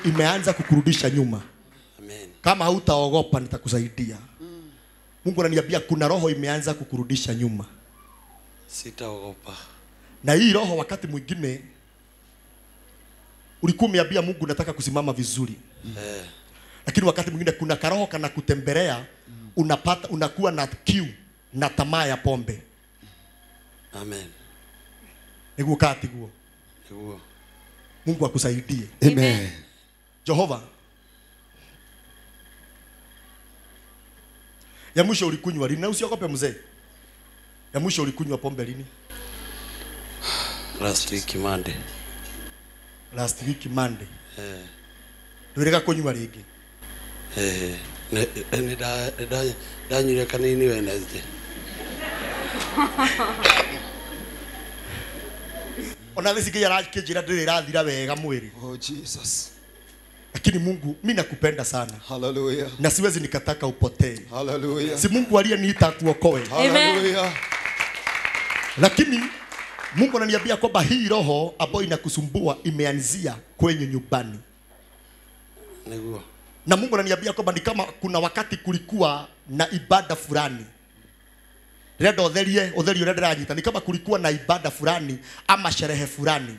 imeanza kukurudisha nyuma. Amen. Kama hautaogopa nitakusaidia. Mungu ananiambia kuna roho imeanza kukurudisha nyuma. Sitaogopa. Na hii roho wakati mwingine ulikuwa umeambia Mungu nataka kusimama vizuri. Lakini wakati mwingine kuna karoho kana kutembelea, unapata unakuwa na kiu na tamaa ya pombe. Amen. Niguo kati guo. Niguo. Mungu akusaidie. Amen. Jehova. Ya mwisho ulikunywa lini? Na usiogope mzee. Ya mwisho ulikunywa pombe lini? Last week Monday. Last week Monday. Ndureka kunywa ringi. Ndanyuire kanini Wednesday. Ona thisi nginya rakijira ndiri rathira wega mwiri. Oh Jesus. Lakini Mungu mimi nakupenda sana. Hallelujah. Na siwezi nikataka upotee. Hallelujah. Si Mungu aliyeniita tuokoe. Hallelujah. Lakini Mungu ananiambia kwamba hii roho ambayo inakusumbua imeanzia kwenye nyumbani. Niguo. Na Mungu ananiambia kwamba ni kama kuna wakati kulikuwa na ibada fulani. Reda otherie ranyita, ni kama kulikuwa na ibada fulani ama sherehe fulani.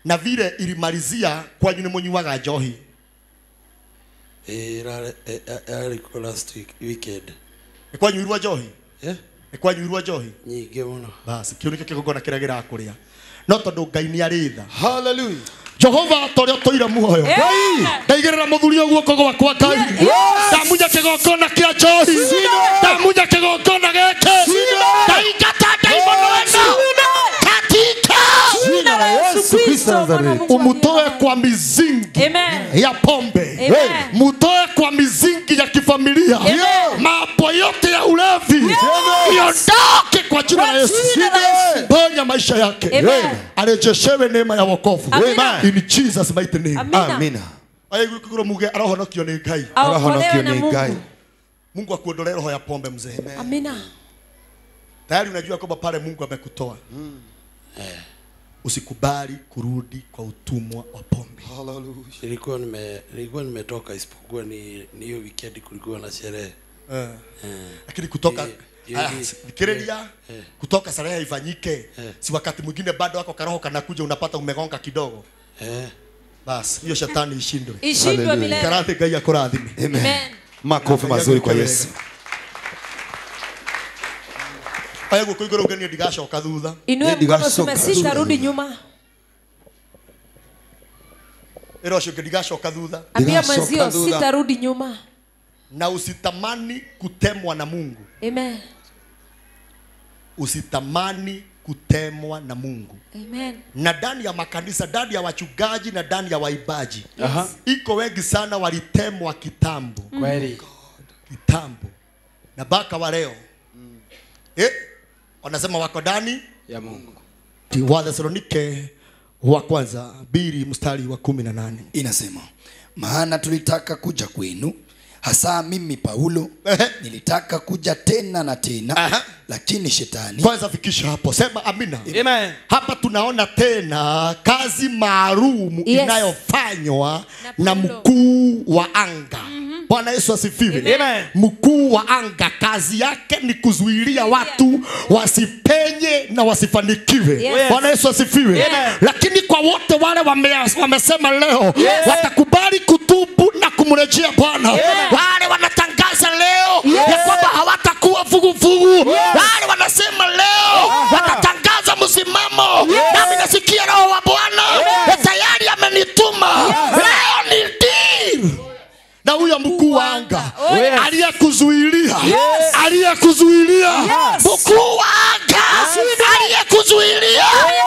Na vile ilimalizia kwa nyune monyuaga njohi. Last weekend. Ni kwa nyuirwa njohi. Ni kwa nyuirwa njohi. Nyingi muno. Basi kioneke kigongona kiragira kuria. No tondu Ngai ni aritha. Hallelujah. Jehova torio toira muoyo ndaigerera muthuri guoko gwakwa Ngai ndamunya kigongona kia njohi ndamunya kigongona geke ndaingata ndaimono eno katika Jina la Yesu Kristo Nazareti. umutoe kwa mizingi ya pombe, mutoe kwa mizingi ya kifamilia, mambo yote ya ulevi iondoke kwa jina la Yesu. Ponya maisha yake, arejeshewe neema ya wokovu in Jesus mighty name. Amina. Ayo kugura muge arohonokio ni Ngai. Arohonokio ni Ngai. Mungu akuondolee roho ya pombe mzee. Amina. Tayari unajua kwamba pale Mungu amekutoa. Usikubali kurudi kwa utumwa wa pombe. Hallelujah. Nilikuwa nimetoka isipokuwa ni hiyo weekend kulikuwa na sherehe. Lakini kutoka fikiria kutoka sherehe haifanyike. Si wakati mwingine bado wako karoho kanakuja unapata umegonga kidogo. Bas, hiyo shetani ishindwe. Ishindwe milele. Karate Ngai akorathime. Amen. Makofi mazuri kwa Yesu. Aya guko igoro ugeni ndigacoka thutha. Inua mkono sumesita rudi nyuma. Ero cio ndigacoka thutha. Ambia mwenzio sitarudi nyuma. Na usitamani kutemwa na Mungu. Amen. Usitamani kutemwa na Mungu. Amen. Na ndani ya makanisa, ndani ya wachungaji na ndani ya waibaji. Iko wengi sana walitemwa kitambo. Kweli. Kitambo. Na baka wa leo. Wanasema wako ndani Ya Mungu. wa Thessalonike wa kwanza 2 mstari wa 18. Inasema, maana tulitaka kuja kwenu, hasa mimi Paulo nilitaka kuja tena na tena, lakini shetani. Kwanza fikisha hapo, sema amina. Amen. Hapa tunaona tena kazi maalum inayofanywa na mkuu wa anga. Bwana Yesu asifiwe. Amen. Mkuu wa anga kazi yake ni kuzuilia watu wasipenye na wasifanikiwe. Bwana Yesu asifiwe. Lakini kwa wote wale wamesema leo watakubali kutubu na kumrejea Bwana. Wale wanatangaza leo ya kwamba hawatakuwa vuguvugu. Wale wanasema leo watatangaza msimamo. Nami nasikia roho wa Bwana tayari amenituma. Leo ni deal. Na huyo mkuu wa anga aliyekuzuilia, aliyekuzuilia, mkuu wa anga aliyekuzuilia,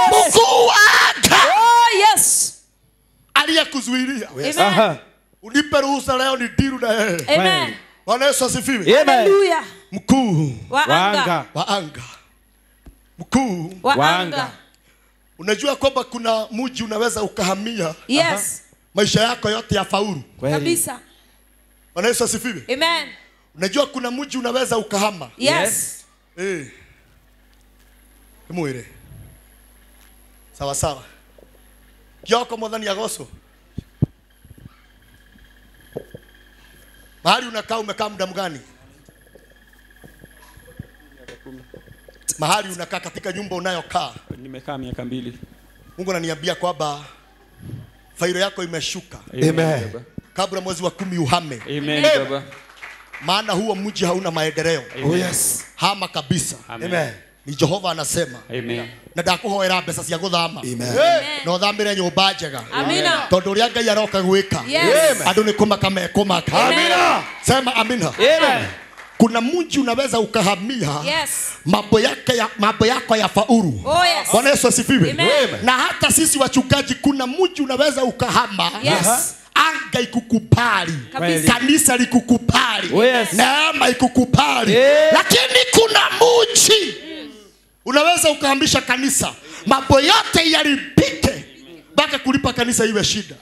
mkuu wa anga aliyekuzuilia. Unipe ruhusa leo ni deal na yeye. Amen. Bwana Yesu asifiwe. Hallelujah. Mkuu Wa anga. wa anga. Mkuu Wa anga. Unajua kwamba kuna mji unaweza ukahamia. Yes. Maisha yako yote ya faulu. Kabisa. Bwana Yesu asifiwe. Amen. Unajua kuna mji unaweza ukahama. Yes. Mwire. Sawa sawa. Kioko mwadhani ya goso. Mahali unakaa umekaa muda mgani? Mahali unakaa katika nyumba unayokaa. Nimekaa miaka 2. Mungu ananiambia kwamba failo yako imeshuka. Amen. Kabla mwezi wa 10 uhame. Amen baba. Maana huo mji hauna maendeleo. Oh yes. Hama kabisa. Amen. Ni Jehova anasema. Amen. Na ndakuhoera mbeca cia guthama. Amen. No thamire nyumba njega. Amina. Tondu ria Ngai aroka gwika. Yes. Andu ni kumaka mekumaka. Amina. Sema amina. Amen. Kuna mji unaweza ukahamia. Yes. Mambo yako ya faulu. Oh yes. Bwana Yesu asifiwe. Amen. Na hata sisi wachungaji kuna mji unaweza ukahama. Yes. Anga ikukubali. Kabisa. Kanisa likukubali. Oh yes. Neema ikukubali. Lakini kuna mji unaweza ukahamisha kanisa. Mambo yote yaribike mpaka kulipa kanisa iwe shida.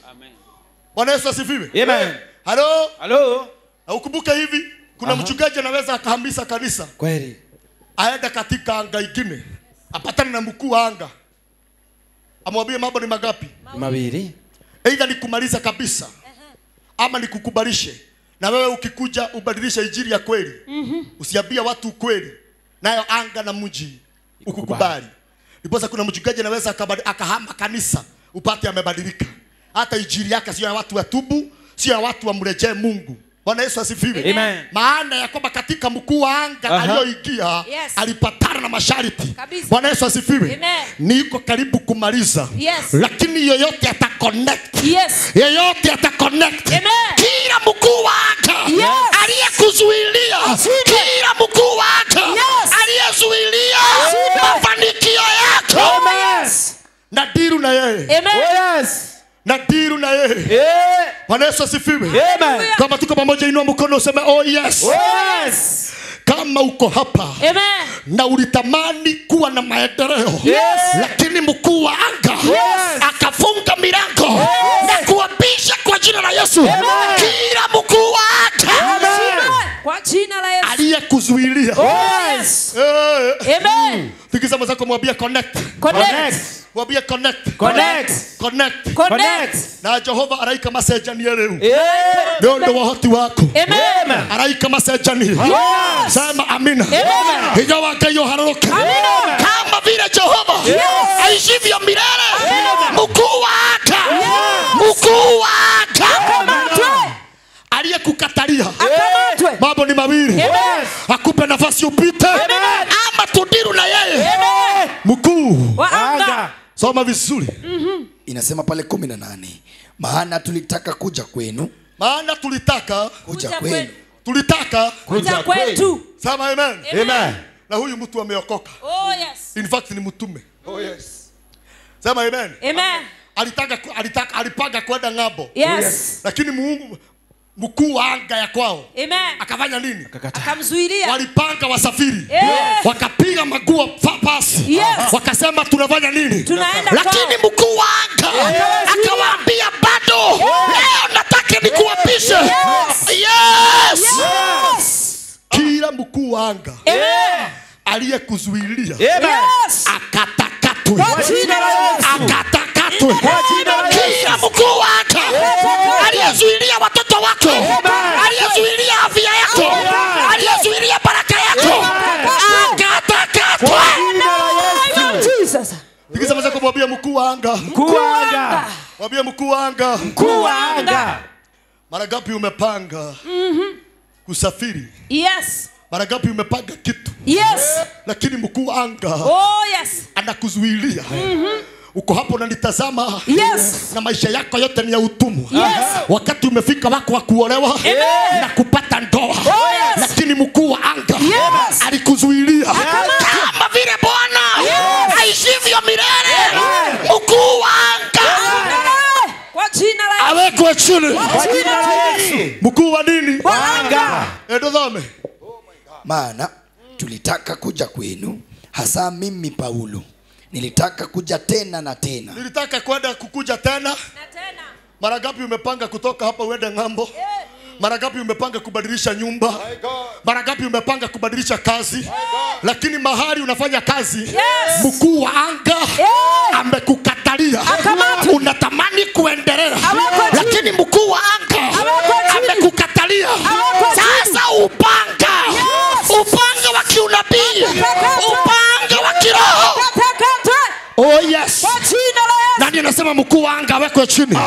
Bwana Yesu asifiwe. Amen. Halo? Halo. Na ukumbuke hivi, kuna mchungaji anaweza akahamisha kanisa. Kweli. Aenda katika anga ingine. Apatane na mkuu wa anga. Amwambie mambo ni magapi? Mawili. Aidha ni kumaliza kabisa. Ama ni kukubalishe. Na wewe ukikuja ubadilishe injili ya kweli. Usiambie watu ukweli. Nayo anga na mji ukukubali. Ndiposa kuna mchungaji anaweza akahama kanisa upate amebadilika. Hata injili yake sio ya watu watubu, sio ya watu wamrejee Mungu. Bwana Yesu asifiwe. Amen. Maana ya kwamba katika mkuu wa anga aliyoingia Yes. alipatana na masharti. Kabisa. Bwana Yesu asifiwe. Amen. Niko karibu kumaliza. Yes. Lakini yoyote ataconnect. Yes. Yeyote ataconnect. Amen. Kila mkuu wa anga Yes. aliyekuzuilia, kila mkuu wa anga Yes. aliyezuilia mafanikio yako. Yes. Na diru na yeye. Amen. Na diru na yeye. Bwana Yesu asifiwe. Amen. Kama tuko pamoja, inua mkono useme oh yes. Yes. Kama uko hapa Amen. na ulitamani kuwa na maendeleo, Yes. lakini mkuu wa anga Yes. akafunga milango na kuapisha kwa jina la Yesu. Kila mkuu wa anga Kwa jina la Yesu. aliyekuzuilia, Yes. Amen. tikisa zako, mwambie connect. Connect. Mwambie connect. Connect. Connect. Connect. Na Jehova araika masejani leo. Yeah. Ndio wahoti wako. Amen. Araika masejani. Yes. Sema amina. Amen. Hiyo wakayo haroka. Amina. Kama vile Jehova aishivyo milele. Mkuu wa anga. Mkuu wa anga aliyekukatalia Akamatwe. mambo ni mawili. Amen. Akupe nafasi upite ama tudiru na yeye. Amen. Mkuu Wa anga. soma vizuri. Inasema pale 18, maana tulitaka kuja kwenu, Maana tulitaka kuja kwenu. Kuja kwetu. Sema amen. Amen. Na huyu mtu ameokoka. Oh yes. In fact ni mtume. Oh yes. Sema amen. Amen. Alipanga kwenda ng'ambo. Yes. Lakini Mungu mkuu wa anga ya kwao Amen. akafanya nini? Akamzuilia. Walipanga wasafiri. Yes. Wakapiga maguo pasi. Yes. Wakasema tunafanya nini? Tunaenda Lakini kwao. mkuu wa anga akawaambia bado leo nataka nikuapishe. Yes. Kila mkuu wa anga Amen. aliyekuzuilia Yes. akatakatwe. Kwa jina la Yesu. Akatakatwe. jina la Yesu. Kila mkuu wa anga aliyezuilia watoto wako, aliyezuilia afya yako, aliyezuilia baraka yako, akatakatwe. Jesus. Nikisema kumwambia mkuu wa anga, Mkuu wa anga. mwambie mkuu wa anga, Mkuu wa anga. mara ngapi umepanga kusafiri? Yes. Mara ngapi umepanga kitu Yes. lakini mkuu wa anga Oh yes. anakuzuilia? Uko hapo unanitazama, Yes. na maisha yako yote ni ya utumwa. Yes. Wakati umefika wako wa kuolewa na kupata ndoa, yes. lakini mkuu wa anga Yes. alikuzuilia. Kama vile Bwana aishivyo milele, mkuu wa anga Kwa jina la Yesu. awekwe chini. Kwa jina la Yesu. Mkuu wa nini? Anga. Edodhame. Maana tulitaka kuja kwenu, hasa mimi Paulo nilitaka kuja tena na tena. Nilitaka kwenda kukuja tena. Na tena. Mara ngapi umepanga kutoka hapa uende ng'ambo? Mara ngapi umepanga kubadilisha nyumba? Mara ngapi umepanga kubadilisha kazi? Lakini mahali unafanya kazi, mkuu wa anga amekukatalia. Unatamani kuendelea, lakini mkuu wa anga amekukatalia. Sasa upanga wa kiunabii, upanga wa kiroho. Oh yes. Kwa jina la Yesu. Nani anasema mkuu wa anga awekwe chini?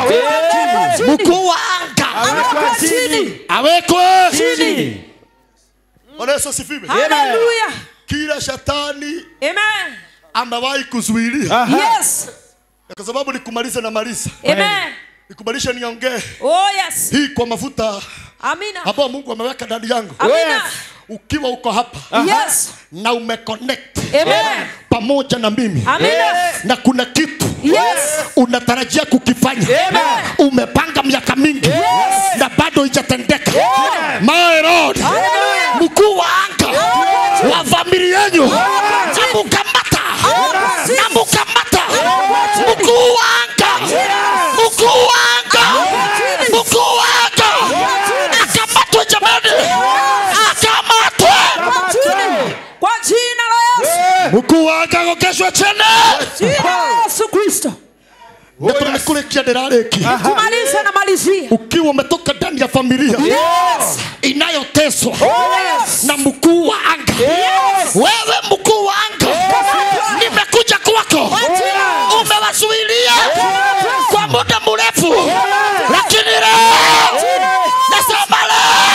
Mkuu wa anga Awekwe chini. awekwe Chini. Bwana Yesu asifiwe. Hallelujah. Kila shetani Amen. amewahi kuzuilia, Yes. kwa sababu nikumalize na maliza, Amen. nikubalisha niongee Oh yes. hii kwa mafuta Amina. ambao Mungu ameweka ndani yangu. Amina. Ukiwa uko hapa Yes. na umeconnect Amen. pamoja na mimi, Amina. na kuna kitu Yes. unatarajia kukifanya, umepanga miaka mingi na bado haijatendeka. My Lord, mkuu wa anga wa familia yenu namukamata, namukamata mkuu wa anga, mkuu wa anga, mkuu wa anga akamatwe jamani, akamatwe. Kwa jina la Yesu. Mkuu wa anga agokeshwe chini. Jina la Yesu Kristo. Nikulekia derareki. Kumaliza na malizia. Ukiwa umetoka ndani ya familia Yes. inayoteswa Yes. na mkuu wa anga, wewe mkuu wa anga, nimekuja kwako, umewazuilia kwa muda mrefu, lakini leo nasema leo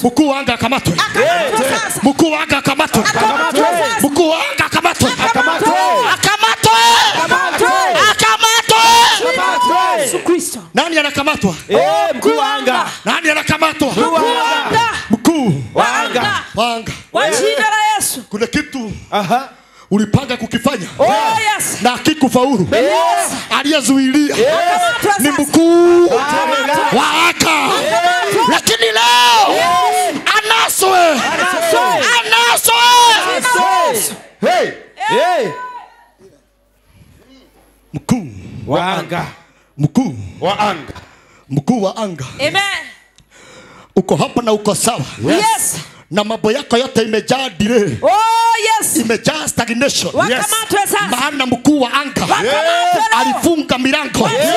Mkuu wa anga akamatwe. Akamatwe sasa. Mkuu wa anga akamatwe. Akamatwe sasa. Mkuu wa anga akamatwe. Akamatwe. Akamatwe. Akamatwe. Yesu Kristo. Nani anakamatwa? Mkuu wa anga. Nani anakamatwa? Mkuu wa anga. Mkuu Wa anga. wa anga. Kwa jina la Yesu. Kuna kitu Aha. ulipanga kukifanya Yes. na hakikufaulu. Yes. Aliyezuilia Akamatwe ni sasa. mkuu wa anga. Lakini leo anaswe. Anaswe. Hey. Hey. Mkuu Wa anga. mkuu Wa anga. mkuu wa anga. Amen. Uko hapa na uko sawa. Yes. Na mambo yako yote imejaa delay. Yes. Imejaa stagnation. Wakamatwe sasa. Maana mkuu wa anga Wakamatwe leo. alifunga milango. Yes.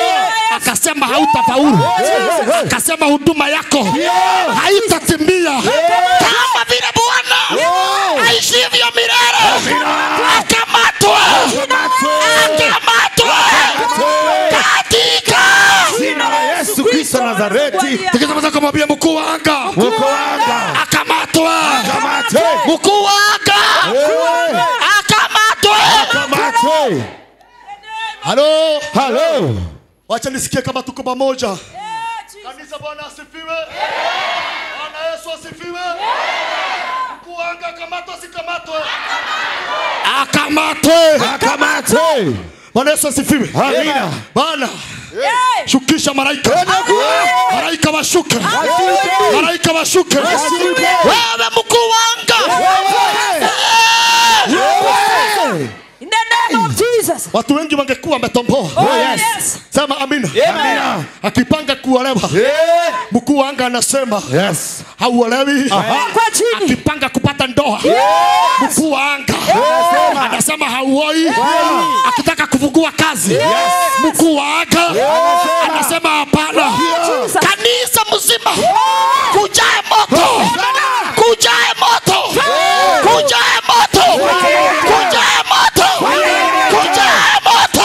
Akasema hautafaulu. Yes. Akasema huduma yako haitatimia kama vile Bwana aishivyo milele. Akamatwa. Akamatwa. Katika Jina la Yesu Kristo Nazareti. Tikisa kumwambia mkuu wa anga. Mkuu wa anga. Akamatwa. Akamatwe. Mkuu wa anga. Akamatwa. Akamatwe. Halo. Hello. Wacha nisikie kama tuko pamoja. Kanisa, Bwana asifiwe. Bwana Yesu asifiwe. Mkuu wa anga akamatwa, sikamatwe. Akamatwe. Akamatwe. Bwana Yesu asifiwe. Amina. Bwana shukisha malaika. Malaika washuke. Malaika washuke. Wewe mkuu wa anga. In the name of Jesus. Watu wengi wangekuwa wametomboa. Yes. Sema amina. Amina. Akipanga kuolewa. Mkuu wa anga anasema Yes. hauolewi. Kwa chini. Akipanga kupata ndoa. Mkuu wa anga anasema hauoi. Akitaka kufungua kazi. Mkuu wa anga anasema hapana. Kanisa mzima kujae moto. Kujae moto. Kujae moto. Kujae moto. Kujae moto.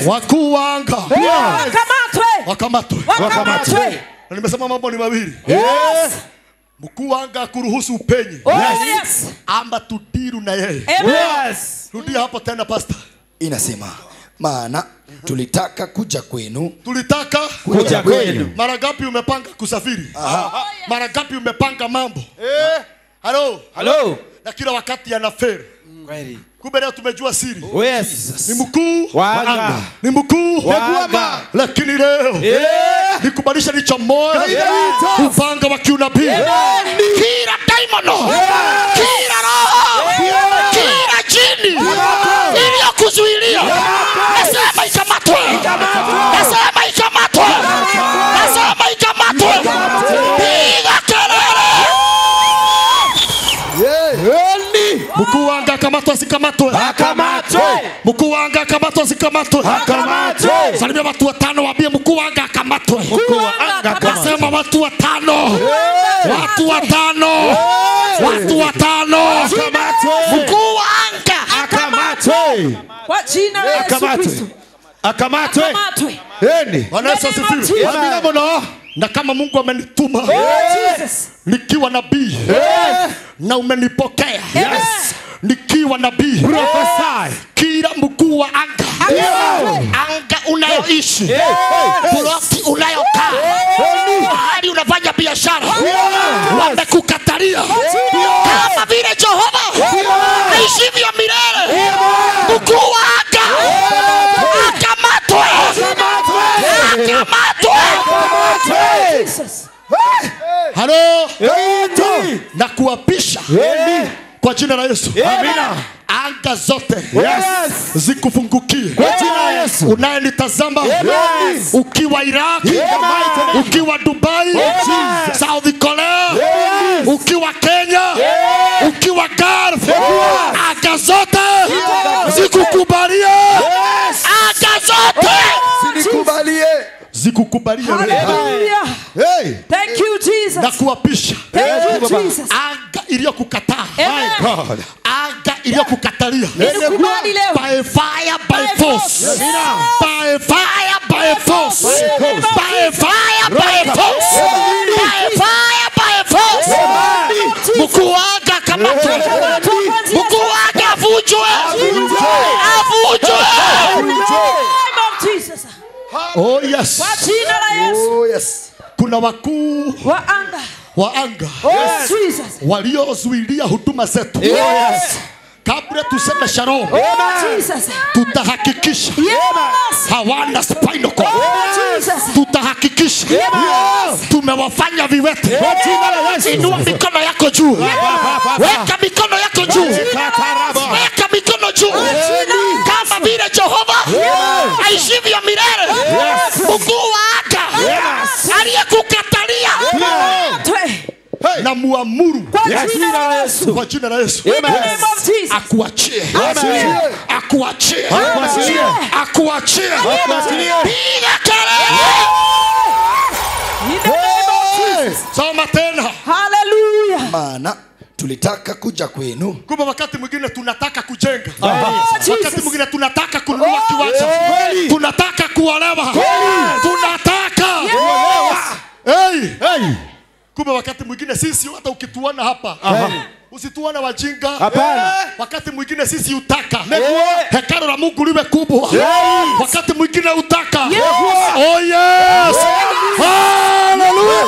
Wakuu wa anga Wakamatwe. wakamatwe. Na nimesema mambo ni mawili. Yes. Mkuu wa anga kuruhusu upenye Yes. ama tudiru na yeye. Yes. Rudia hapo tena pastor. Inasema maana tulitaka kuja kwenu. Tulitaka Kuja kwenu. Mara ngapi umepanga kusafiri? Mara ngapi umepanga mambo? Halo. Hello. Na kila wakati yanaferi. Kweli. Kumbe leo tumejua siri. Yes. Ni mkuu Wa anga. ni mkuu Wa anga. lakini leo nikubalisha ni cha moyo upanga wa kiunabii. Kila daimono, kila roho, kila jini iliyokuzuilia nasema ikamatwe. Nasema ikamatwe. Nasema ikamatwe. Piga kelele. Mkuu wa anga akamatwa, sikamatwe. Akamatwe. Mkuu wa anga akamatwa, sikamatwe. Akamatwe. Salimia watu watano, waambie mkuu wa anga akamatwe. Mkuu wa anga akamatwe. Nasema watu watano. Watu watano. Watu watano. Mkuu wa anga Akamatwe. Kwa jina la Yesu Akamatwe. Kristo. Akamatwe. Akamatwe. Eni. Bwana Yesu asifiwe. Amina mno. Na kama Mungu amenituma Jesus. nikiwa nabii na umenipokea nikiwa nabii, Prophesy. kila mkuu wa anga, anga unayoishi, ploti unayokaa, mahali unafanya biashara, wamekukatalia kama vile Jehova aishivyo milele. Mkuu wa anga akamatwe. Akamatwe. Jesus. Halo. Na kuapisha kwa jina la Yesu. Amina. Anga zote Yes. zikufungukie Kwa jina la Yesu. unayenitazama Yes. ukiwa Iraq, ukiwa Dubai, South Korea, ukiwa Kenya, ukiwa Gulf, anga zote zikukubalie. Anga zote zikukubalie wewe. Hallelujah. Hey. Thank you, Jesus. Na kuapisha Thank you, Jesus. anga iliyokukataa, Amen. God. anga iliyokukatalia Nikubali leo. by fire, by force, Amina. by fire, by force, By force. by fire, by force, by avunjwe, Name of Jesus. Oh yes. Kwa jina la Yesu. Oh yes. Kuna wakuu Wa anga. wa anga Oh Jesus. waliozuilia huduma zetu. Yes. Kabla tuseme shalom, Jesus. tutahakikisha Yes. hawana spinal cord. Jesus. Tutahakikisha tumewafanya viwete. Inua mikono yako juu, weka mikono yako juu, weka mikono juu, kama vile Jehova aishivyo milele. Mungu wa anga aliyekukatalia na muamuru Kwa jina la Yesu. kwa jina la Yesu Name of Jesus. akuachie, akuachie, akuachie. Piga kelele. In the name of Jesus. Soma tena. Hallelujah. Maana tulitaka kuja kwenu. Kumbe wakati mwingine tunataka kujenga, Oh, wakati Jesus. mwingine tunataka kununua kiwanja, tunataka kuolewa, tunataka hey. Kumbe wakati mwingine sisi hata ukituona hapa usituone wajinga. Wakati mwingine sisi utaka hekalu la Mungu liwe kubwa. Wakati mwingine utaka oh yes, hallelujah.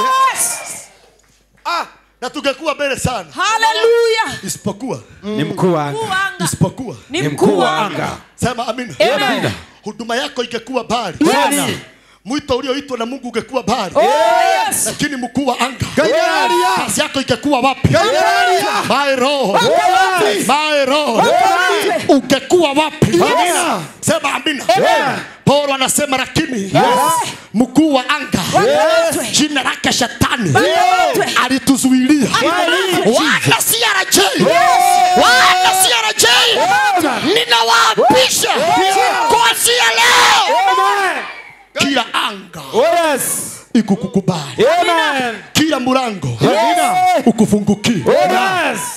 Na tungekuwa mbele sana, Hallelujah. isipokuwa Ni mkuu wa anga. Mkuu wa anga. isipokuwa Ni mkuu wa anga. sema amina. Amen. Huduma yako ingekuwa bali, Yes. mwito ulioitwa na Mungu ungekuwa bali, Oh yes. lakini mkuu wa anga kazi yako ingekuwa wapi? My roho, my roho ungekuwa wapi? Sema amina. Paulo anasema lakini mkuu wa anga jina lake Shetani alituzuilia. Wana CRJ, wana CRJ, ninawaapisha kuanzia leo kila anga ikukubali, kila mlango ukufungukie.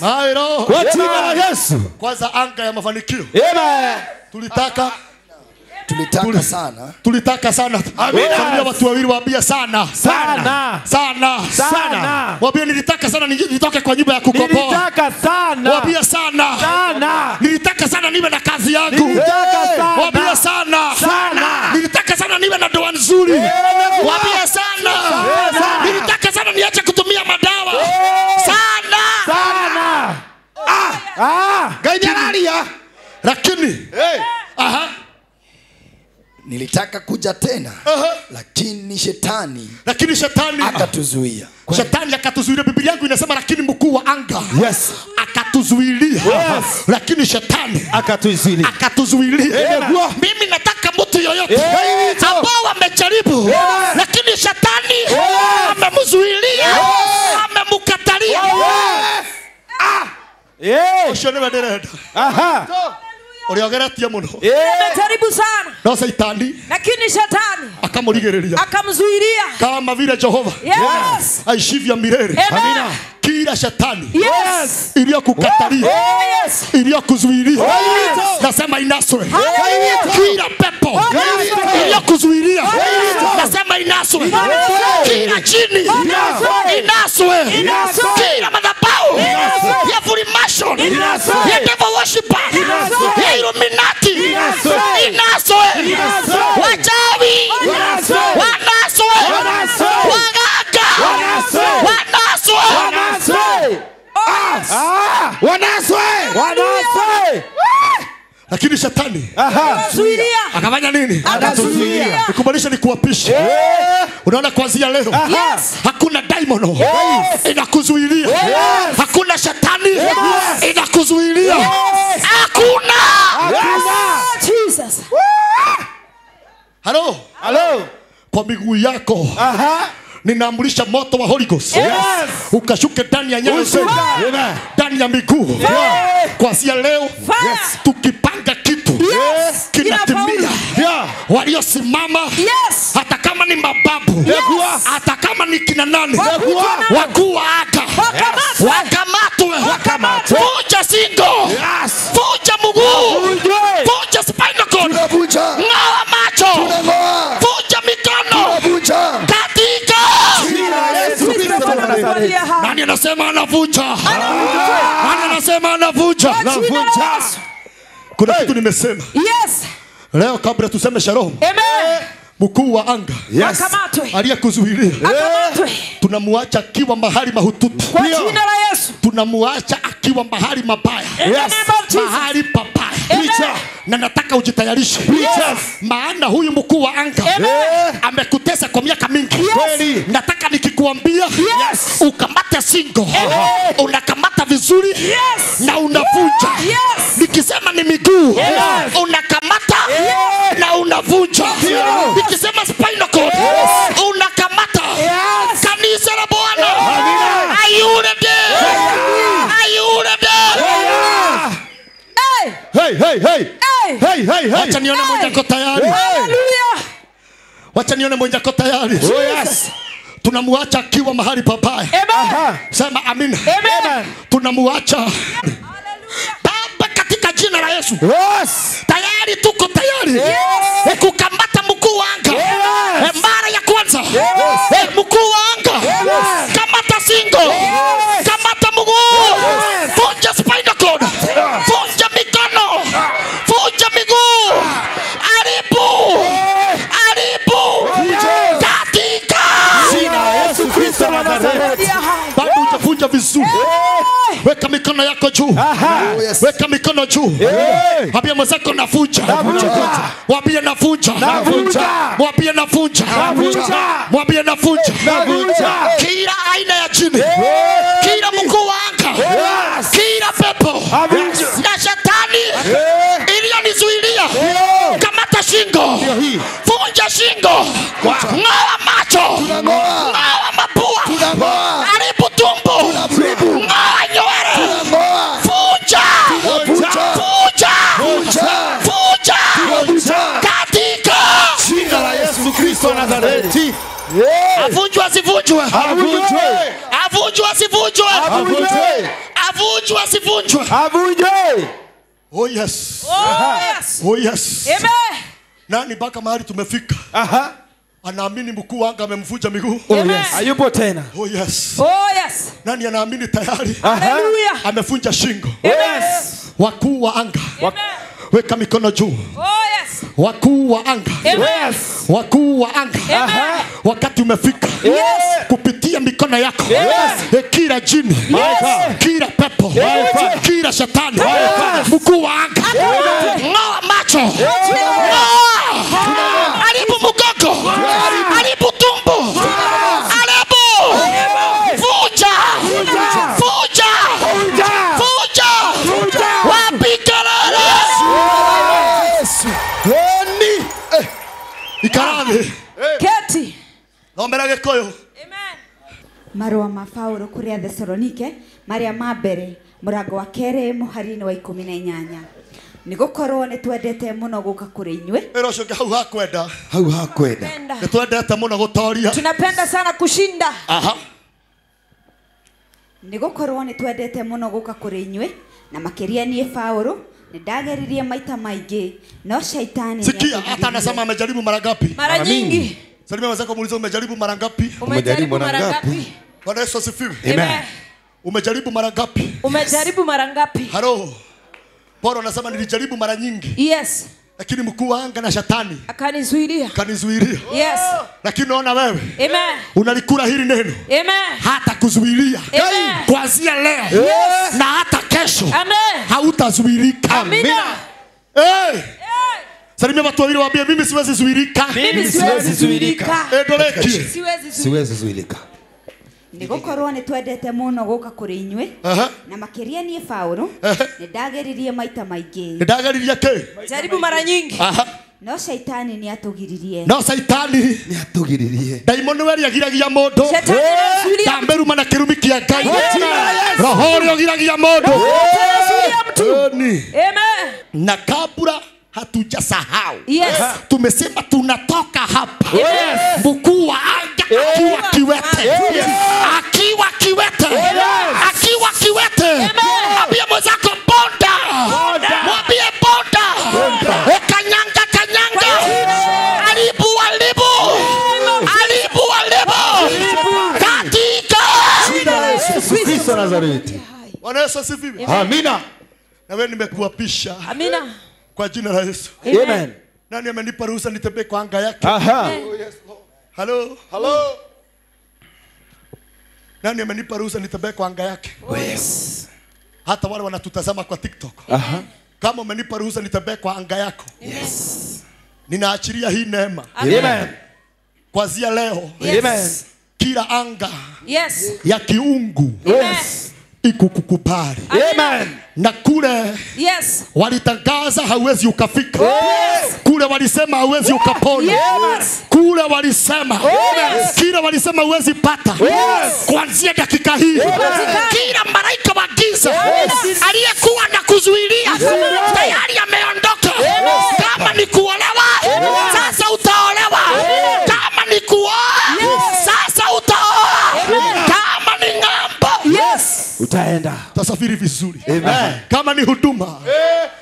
My roho Kwa jina la Yesu. kwanza anga ya mafanikio tulitaka sana. Familia watu wawili waambia sana. Waambia nilitaka sana nitoke kwa nyumba ya kukomboa. Waambia sana. Nilitaka sana niwe na kazi yangu. Waambia sana. Nilitaka sana niwe na ndoa nzuri. Waambia sana. Nilitaka sana niache kutumia madawa. Sana. Lakini Nilitaka kuja tena. Lakini shetani akatuzuia. Shetani akatuzuilia. Biblia yangu inasema lakini mkuu wa anga akatuzuilia. Lakini shetani akatuzuilia. Mimi nataka mtu yoyote ambao wamejaribu lakini shetani amemzuilia, amemkatalia. Ushoniwe dereda. Uliogeretia muno. Nimejaribu sana. Na Shetani Lakini shetani akamurigereria. akamzuilia. Kama vile Jehova Yes. aishivyo milele. Amen. Kila shetani Yes. iliyokukatalia, Yes. iliyokuzuilia, nasema inaswe. Kila pepo iliyokuzuilia, nasema inaswe. Kila jini inaswe. Kila madhabahu ya Freemason, ya devil worshiper, ya Illuminati inaswe. Wachawi wanaswe. Waganga wanaswe. Lakini shetani akafanya nini? Akatuzuilia. Nikumbalisha nikuapisha. Unaona kuanzia leo hakuna daimono inakuzuilia. Hakuna shetani inakuzuilia. Hakuna. Jesus. Halo. Kwa miguu yako ninaamrisha moto wa Holy Ghost ukashuke ndani ya nyayo zenu, ndani ya miguu. Kuanzia leo tukipanga kitu kinatimia. Waliosimama hata kama ni mababu, hata kama ni kina nani, wakuu wa anga wakamatwe. Vunja singo, vunja mguu, vunja spinal cord, ng'oa macho, vunja mikono katika nani anasema anavunja? Nani anasema anavunja? Kuna kitu nimesema Yes. leo kabla tuseme shalom. Amen. Mkuu wa anga Akamatwe. aliyekuzuilia Akamatwe. tunamuacha akiwa mahali mahututi. Kwa jina la Yesu. Tunamuacha akiwa mahali mabaya. In the name of Jesus. Mahali pabaya. Amen. Na nataka ujitayarishe. Maana huyu mkuu wa anga amekutesa kwa miaka mingi. Yes. Nataka nikikuambia ukamate singo. Unakamata vizuri. Yes. Na unavunja. Yes. Nikisema ni miguu unakamata na unavunja. Nikisema spinal cord unakamata. Kanisa la Bwana. Are you ready? Are you ready? Hey, hey, hey. Hey, hey, hey. Wacha nione mmoja ako tayari. Hallelujah. Wacha nione mmoja ako tayari. Oh, yes. Tunamuacha akiwa mahali pabaya. Amen. Sema amina. Amen. Tunamuacha. Hallelujah. Baba katika jina la Yesu. Yes. Tayari tuko tayari. Kukamata mkuu wa anga. Mara ya kwanza. Mkuu wa anga. Kamata singo. Kamata mguu. Vunja spinal cord. Vunja mikono. Vunja miguu. Haribu. Haribu. Katika Jina la Yesu Kristo wa Nazareti. bado hujavunja vizuri. Weka mikono yako juu. Weka mikono juu. Mwambie mwenzako navunja. Mwambie navunja. Mwambie navunja. Mwambie navunja. Kila aina ya jini. Kila mkuu wa anga. Kila pepo na shetani iliyonizuilia. Kamata shingo. Vunja shingo. Ng'oa macho. Ng'oa mapua. Haribu tumbo. Ng'oa nywele. Vunja. Katika Jina la Yesu Kristo wa Nazareti. avunjwe asivunjwe. Avunjwe. Avunjwe asivunjwe. Avunjwe. Avunjwe asivunjwe. Avunjwe. Oh yes. Oh yes. Oh yes. Amen. Nani mpaka mahali tumefika anaamini mkuu wanga amemvunja miguu? Oh yes. Hayupo tena. Oh yes. Oh yes. Nani anaamini tayari Hallelujah. amevunja shingo? Yes. Wakuu wa anga. Amen. Weka mikono juu. Oh yes. Wakuu wa anga. Amen. Wakuu wa anga. Amen. Wakati umefika kupitia mikono yako. Kila jini, kila pepo, kila shetani, mkuu wa anga. Ng'oa macho. Haribu mgongo. Haribu tumbo. Haribu. Vunja. Vunja. Vunja. Wapi kelele? Ikarame. Keti. Ombera gikoyo. Amen. Marua ma Paulo kuri Athesalonike maria ma mbere murango wa kere muhari-ini wa 18 nigukorwo ni twendete muno guka kuri inywe Ero shoke hau hakwenda. Hau hakwenda. Penda. Nitwendete muno gutoria. Tunapenda sana kushinda. Aha. nigukorwo ni twendete muno guka kuri inywe na makiria nie Paulo nindageririe maita maingi no shaitani Sikia hata anasema amejaribu mara ngapi? Mara nyingi. Salimia wazako muulize umejaribu mara ngapi? Umejaribu mara ngapi? Bwana Yesu asifiwe. Amen. Umejaribu mara ngapi? Umejaribu mara ngapi? Halo. Paulo anasema nilijaribu mara nyingi. Yes. Lakini mkuu wa anga na shetani Akanizuilia. kanizuilia. Yes. Lakini naona wewe Amen. unalikula hili neno. Amen. Hata kuzuilia. Amen. Kuanzia leo na hata kesho Amen. hautazuilika. Amina. Hey. Salimia watu wawili waambie mimi siwezi zuilika. Mimi siwezi zuilika. Edoleki. Siwezi zuilika. nigukorwo ni twendete muno guka kuri inywe na makiria nie Paulo nindageririe maita maingi Ndagariria ke? Jaribu mara nyingi. Aha. no shaitani ni atugiririe No saitani Ni atugiririe. daimoni weri agiragia mundu. Shetani anazuilia. Tamberu mana kirumi kia Ngai. Roho uri agiragia mundu. Anazuilia mtu. Ni. Amen. Na kabla hatujasahau. Yes. Tumesema tunatoka hapa. Yes. Mkuu wa anga akiwa kiwete. Akiwa kiwete. Akiwa kiwete. Mwambie mwenzako bonda. Mwambie bonda. Kanyanga. Alibu. Katika Jina la Yesu Kristo wa Nazareti. Bwana Yesu asifiwe. Amina. Na wewe nimekuapisha Amina. Kwa jina la Yesu. Amen. Nani amenipa ruhusa nitembee kwa anga yake? Aha. Hello. Nani amenipa ruhusa nitembee kwa anga yake? Yes. Hata wale wanatutazama kwa TikTok. Aha. Kama umenipa ruhusa nitembee kwa anga yako. Yes. Ninaachilia hii neema. Amen. Kuanzia leo. Amen. Kila anga Yes. ya kiungu Yes. ikukukubali. Amen. Na kule Yes. walitangaza hauwezi ukafika. Yes. Kule walisema hauwezi ukapona. Yes. Kule walisema kile walisema hauwezi pata. Kuanzia dakika hii kila malaika wa giza aliyekuwa na kuzuilia tayari ameondoka. Kama ni kuolewa sasa utaolewa. Kama ni kuoa sasa utaoa. Kama ni ng'ambo Utaenda. utasafiri vizuri. Amen. Kama ni huduma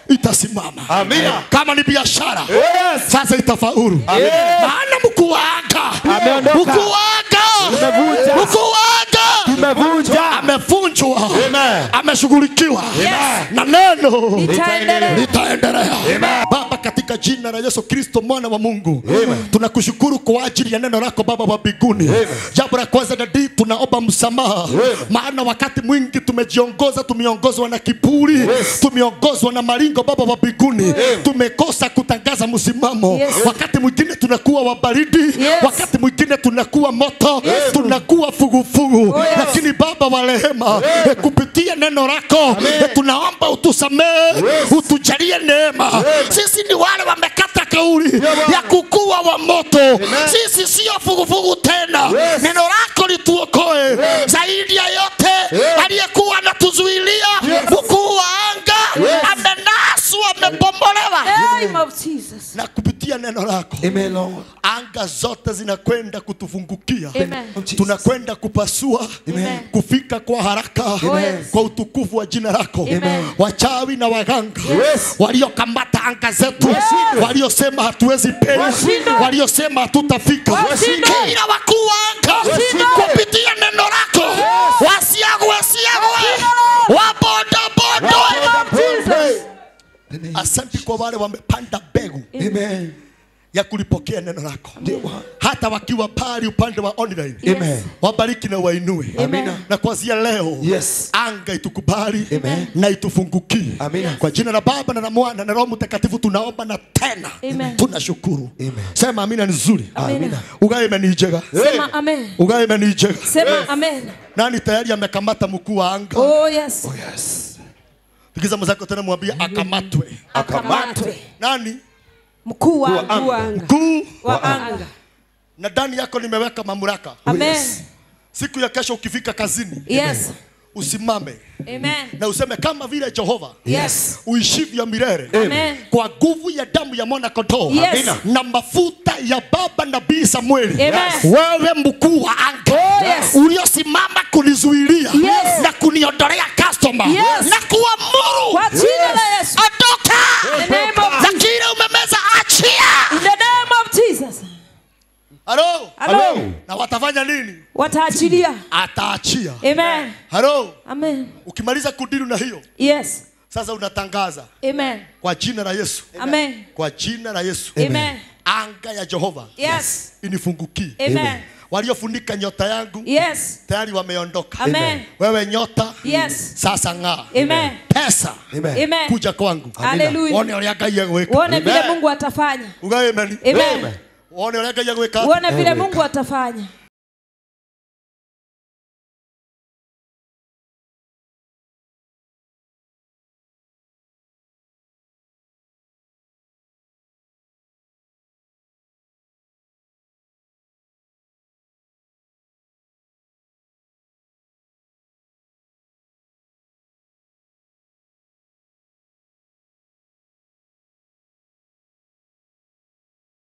itasimama. Amina. Kama ni biashara Yes. sasa itafaulu. Maana mkuu wa anga Ameondoka. mkuu wa anga Tumevunja. mkuu wa anga Tumevunja. amefunjwa. Amen. Ameshughulikiwa. Yes. Na neno Litaendelea. litaendelea. Baba, katika jina la Yesu Kristo mwana wa Mungu, tunakushukuru kwa ajili ya neno lako Baba wa mbinguni. Jambo la kwanza dadi, tunaomba msamaha. Maana wakati mwingi tumeongozwa na kiburi, tumeongozwa na maringo Baba wa mbinguni. Tumekosa kutangaza msimamo. Wakati mwingine tunakuwa wabaridi, wakati mwingine tunakuwa moto, tunakuwa fugufugu. Lakini Baba wa rehema, kupitia neno lako tunaomba utusamehe, utujalie neema. Sisi ni wale wamekata kauli ya kukua wa moto. Sisi sio fugufugu tena. Neno lako lituokoe. Zaidi ya yote aliyekuwa anatuzuilia mkuu wa anga amenaswa, amepombolewa. Name of Jesus. Na kupitia neno lako Amen, Lord. anga zote zinakwenda kutufungukia. Amen. Tunakwenda kupasua, kufika kwa haraka, kwa utukufu wa jina lako. Wachawi na waganga waliokamata anga zetu, waliosema hatuwezi penya, waliosema hatutafika, kila wakuu wa anga kupitia neno lako wasiagwe wabodobodo. Asante kwa wale wamepanda mbegu Amen. ya kulipokea neno lako. Hata wakiwa pale upande wa online. Amen. Wabariki na wainue. Amina. Na kuanzia leo Yes. anga itukubali. Amen. Na itufungukie. Amina. Kwa jina la Baba na la Mwana na Roho Mtakatifu tunaomba na tena Amen. tunashukuru. Amen. Sema amina ni nzuri. Amina. Ugae imenijega. Sema amen. Ugae imenijega. Sema amen. Nani tayari amekamata mkuu wa anga? Oh yes. Yes. Tukiza mzako tena mwambie akamatwe. Akamatwe. Nani? Mkuu wa anga. Mkuu Wa anga. na ndani yako nimeweka mamlaka. Amen. Siku ya kesho ukifika kazini, Yes. usimame Amen. na useme kama vile Jehova Yes. uishivyo milele Amen. kwa nguvu ya damu ya mwana kondoo Yes. na mafuta ya baba nabii Samueli. Amen. Wewe mkuu wa anga yes. uliosimama kunizuilia Yes. na kuniondolea customer Yes. na kuamuru Kwa jina la Yesu. ondoka, In the name of na Jesus. kile umemeza achia. In the name of Jesus. Halo, Hello. na watafanya nini? Wataachilia. Ataachia. Amen. Halo, Amen. ukimaliza kudiru na hiyo Yes. sasa unatangaza Amen. kwa jina la Yesu. Amen. Kwa jina la Yesu. Amen. Anga ya Jehova Yes. inifungukie. Amen. Waliofunika nyota yangu Yes. tayari wameondoka. Amen. Wewe nyota Yes. sasa ng'aa. Amen. Pesa Amen. kuja kwangu. Hallelujah. One ole Ngai agweka. Uone vile Mungu atafanya. Ugae meni. Amen. One ole Ngai agweka. Uone vile Mungu atafanya.